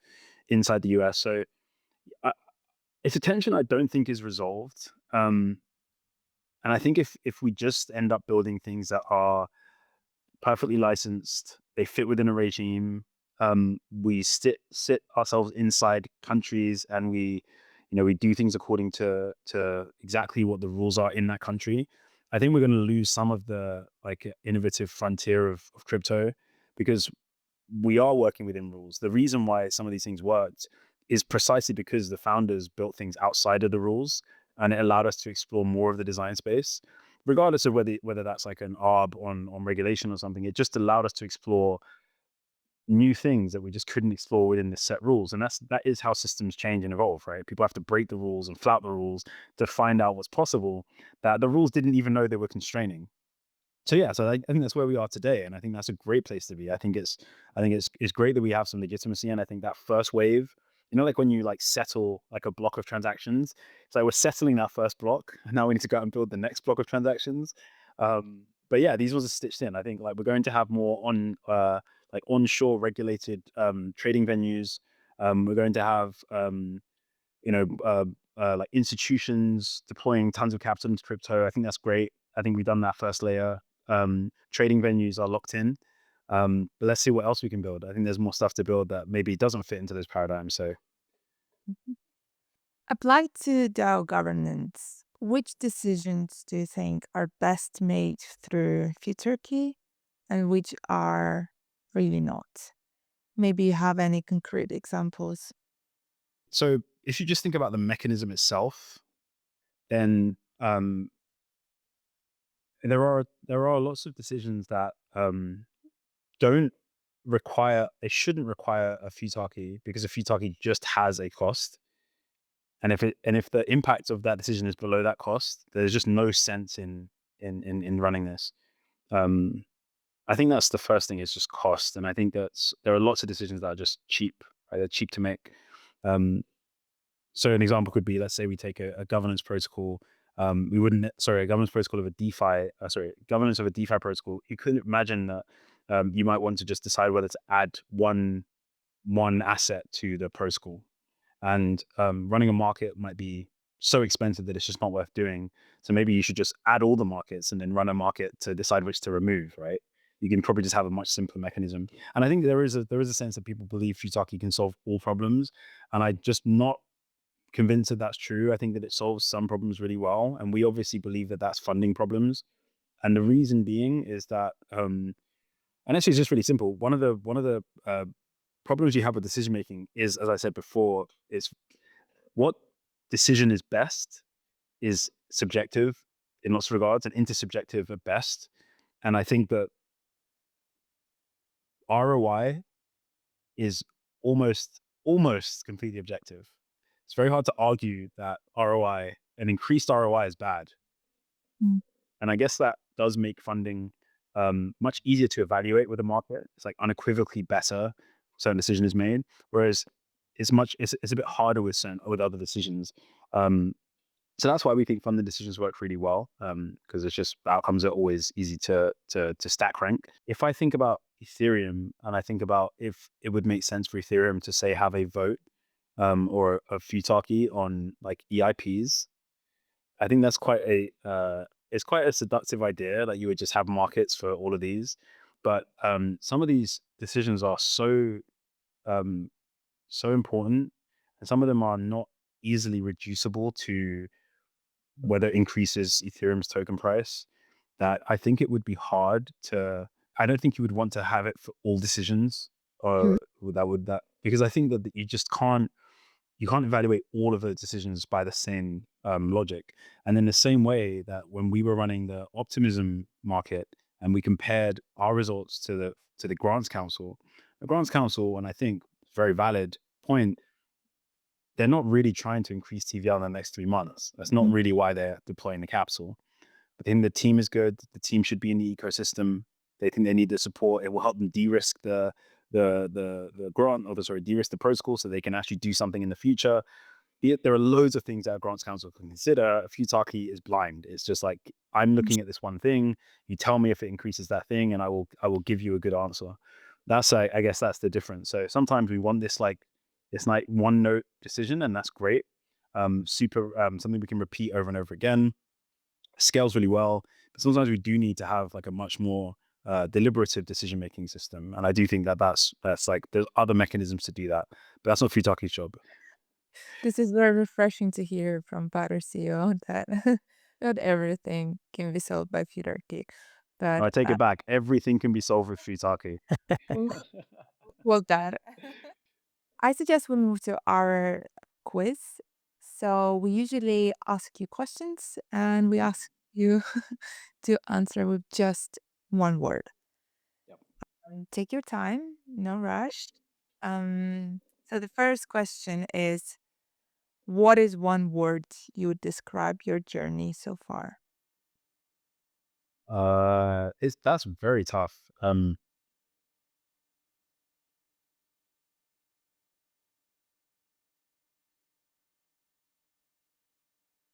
inside the US. So I, it's a tension I don't think is resolved. And I think if we just end up building things that are perfectly licensed, they fit within a regime, we sit ourselves inside countries, and we do things according to exactly what the rules are in that country. I think we're going to lose some of the innovative frontier of crypto, because we are working within rules. The reason why some of these things worked is precisely because the founders built things outside of the rules, and it allowed us to explore more of the design space, regardless of whether that's like an arb on regulation or something. It just allowed us to explore new things that we just couldn't explore within the set rules. And that is how systems change and evolve, right? People have to break the rules and flout the rules to find out what's possible that the rules didn't even know they were constraining. So yeah, so I think that's where we are today, and I think that's a great place to be. I think it's great that we have some legitimacy, and I think that first wave, like when you settle like a block of transactions, it's like we're settling that first block, and now we need to go out and build the next block of transactions. But yeah, these ones are stitched in. I think we're going to have more onshore regulated trading venues. We're going to have like institutions deploying tons of capital into crypto. I think that's great. I think we've done that first layer. Trading venues are locked in. But let's see what else we can build. I think there's more stuff to build that maybe doesn't fit into those paradigms. So Applied to DAO governance, which decisions do you think are best made through Futarchy and which are really not? Maybe you have any concrete examples. So if you just think about the mechanism itself, then there are lots of decisions that don't require, they shouldn't require a Futarchy, because a Futarchy just has a cost. And if the impact of that decision is below that cost, there's just no sense in running this. I think that's the first thing, is just cost. And I think there are lots of decisions that are just cheap, right? They're cheap to make. So an example could be, let's say we take a governance protocol. A governance protocol of a DeFi, governance of a DeFi protocol. You couldn't imagine that you might want to just decide whether to add one asset to the protocol. And running a market might be so expensive that it's just not worth doing. So maybe you should just add all the markets and then run a market to decide which to remove, right? You can probably just have a much simpler mechanism. And I think there is a sense that people believe Futarchy can solve all problems. And I'm just not convinced that that's true. I think that it solves some problems really well. And we obviously believe that that's funding problems. And the reason being is that, and actually it's just really simple. One of the problems you have with decision making is, as I said before, is what decision is best is subjective in lots of regards and intersubjective at best. And I think that ROI is almost completely objective. It's very hard to argue that an increased ROI is bad. Mm. And I guess that does make funding much easier to evaluate with the market. It's like unequivocally better certain decision is made, whereas it's a bit harder with other decisions. So that's why we think funding decisions work really well, because it's just outcomes are always easy to stack rank. If I think about Ethereum, and I think about if it would make sense for Ethereum to say have a vote or a Futarchy on like EIPs, I think that's quite a seductive idea. Like you would just have markets for all of these, but some of these decisions are so important, and some of them are not easily reducible to whether it increases Ethereum's token price, that I think it would be hard to. I don't think you would want to have it for all decisions, or because I think that you just can't evaluate all of the decisions by the same logic. And in the same way that when we were running the Optimism market and we compared our results to the Grants Council, and I think very valid point, they're not really trying to increase TVL in the next 3 months. That's not really why they're deploying the capital. But then the team is good. The team should be in the ecosystem. They think they need the support. It will help them de-risk the the grant, or de-risk the protocol so they can actually do something in the future. There are loads of things that a grants council can consider. Futarchy is blind. It's just like, I'm looking at this one thing. You tell me if it increases that thing, and I will give you a good answer. That's I guess that's the difference. So sometimes we want this like one note decision, and that's great. Something we can repeat over and over again. Scales really well, but sometimes we do need to have like a much more deliberative decision making system. And I do think that's like, there's other mechanisms to do that, but that's not Futarchy's job. This is very refreshing to hear from Butter CEO that not everything can be solved by Futarchy. But I take it back. Everything can be solved with Futarchy. well done. I suggest we move to our quiz. So we usually ask you questions and we ask you to answer with just one word. Yep. Take your time, no rush. So the first question is, what is one word you would describe your journey so far? That's very tough.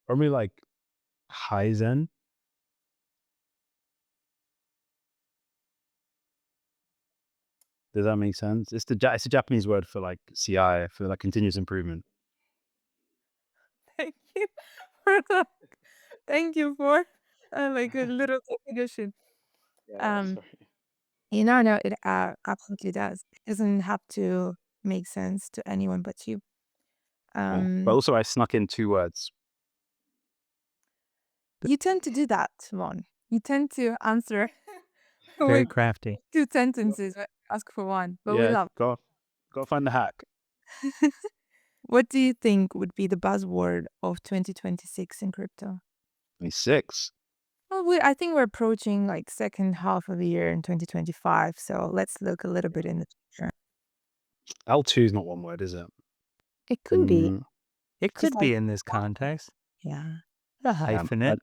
Probably like kaizen. Does that make sense? It's a Japanese word for like CI, for like continuous improvement. Thank you for that. Thank you for like a little definition. Yeah, Um, sorry. no, it absolutely does. It doesn't have to make sense to anyone but you. Yeah. But also I snuck in 2 words. You tend to do that, Vaughn. You tend to answer Very with crafty. 2 sentences, but ask for one. But we Yeah, love. go find the hack. What do you think would be the buzzword of 2026 in crypto? 26. Well, I think we're approaching like second half of the year in 2025. So let's look a little bit in the future. L2 is not one word, is it? It could be It just could like, be in this context. yeah. A Yeah, hyphenate.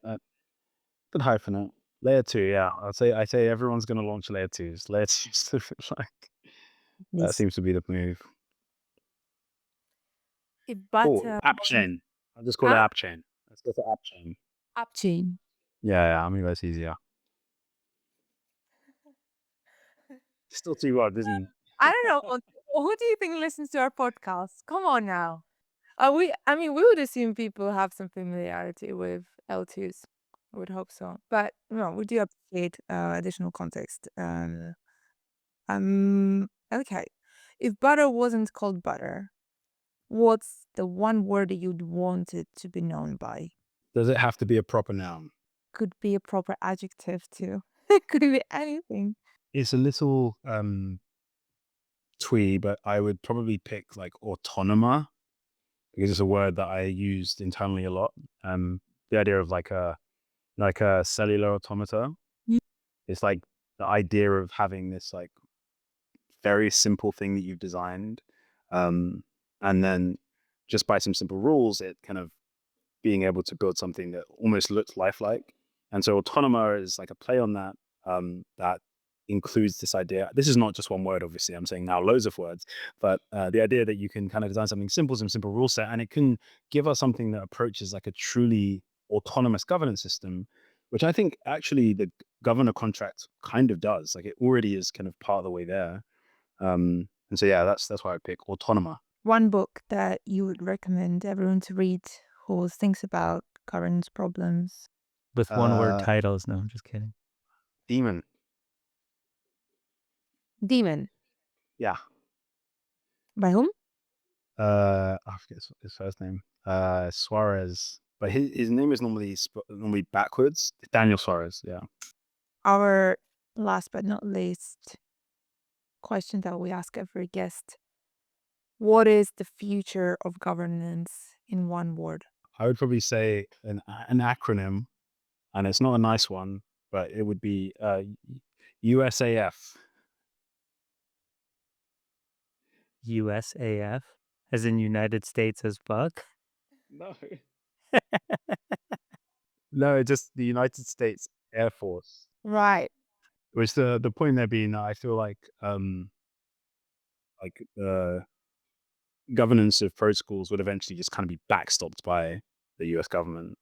Good hyphenate. Layer 2, yeah. I say everyone's gonna launch layer 2s. Layer 2s, like, that This. seems to be the move. But Oh, app chain. I'll just call it huh? app chain. Let's go for app chain. Upchain. Yeah, I mean, that's easier. Still 2 words, isn't it? I don't know. Who do you think listens to our podcast? Come on now. I mean, we would assume people have some familiarity with L2s. I would hope so. But no, we do appreciate additional context. Okay. If butter wasn't called butter, what's the one word that you'd want it to be known by? Does it have to be a proper noun? Could be a proper adjective too. It could be anything. It's a little twee, but I would probably pick like autonoma, because it's a word that I used internally a lot. The idea of like a cellular automata. Mm. It's like the idea of having this like very simple thing that you've designed, and then just by some simple rules, it kind of being able to build something that almost looks lifelike. And so autonoma is like a play on that, that includes this idea. This is not just one word, obviously. I'm saying now loads of words, but the idea that you can kind of design something simple, some simple rule set, and it can give us something that approaches like a truly autonomous governance system, which I think actually the governor contract kind of does. Like, it already is kind of part of the way there. And so yeah, that's why I pick autonoma. One book that you would recommend everyone to read who thinks about current problems. With one word titles. No, I'm just kidding. Demon. Demon. Yeah. By whom? I forget his first name. Suarez, but his name is normally backwards. Daniel Suarez. Yeah. Our last but not least question that we ask every guest. What is the future of governance in one word? I would probably say an acronym, and it's not a nice one, but it would be USAF. USAF, as in United States as fuck. No. No, just the United States Air Force. Right. Which the point there being that I feel like like governance of protocols would eventually just kind of be backstopped by the US government.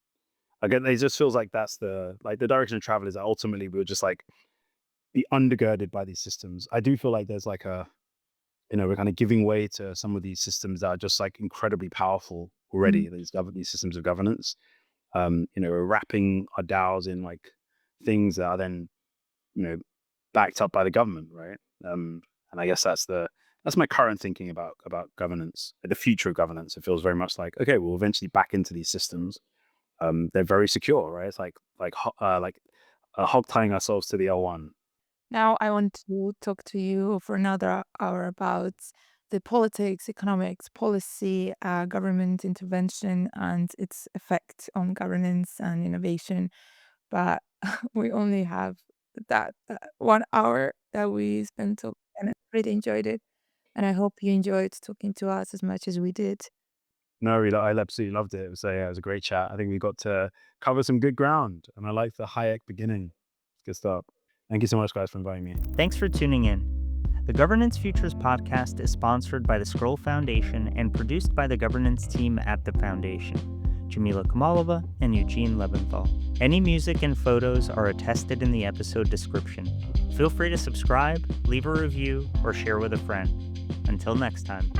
Again, it just feels like that's the direction of travel is that ultimately we'll just like be undergirded by these systems. I do feel like there's like we're kind of giving way to some of these systems that are just like incredibly powerful already, these systems of governance. We're wrapping our DAOs in like things that are then, backed up by the government, right? And I guess that's my current thinking about governance, the future of governance. It feels very much like, okay, we'll eventually back into these systems. They're very secure, right? It's like hog tying ourselves to the L1. Now I want to talk to you for another hour about the politics, economics, policy, government intervention, and its effect on governance and innovation. But we only have that 1 hour that we spent talking, and I really enjoyed it. And I hope you enjoyed talking to us as much as we did. No, I absolutely loved it. It was a great chat. I think we got to cover some good ground, and I like the Hayek beginning. Good stuff. Thank you so much, guys, for inviting me. Thanks for tuning in. The Governance Futures podcast is sponsored by the Scroll Foundation and produced by the governance team at the foundation, Jamila Kamalova and Eugene Leventhal. Any music and photos are attested in the episode description. Feel free to subscribe, leave a review, or share with a friend. Until next time.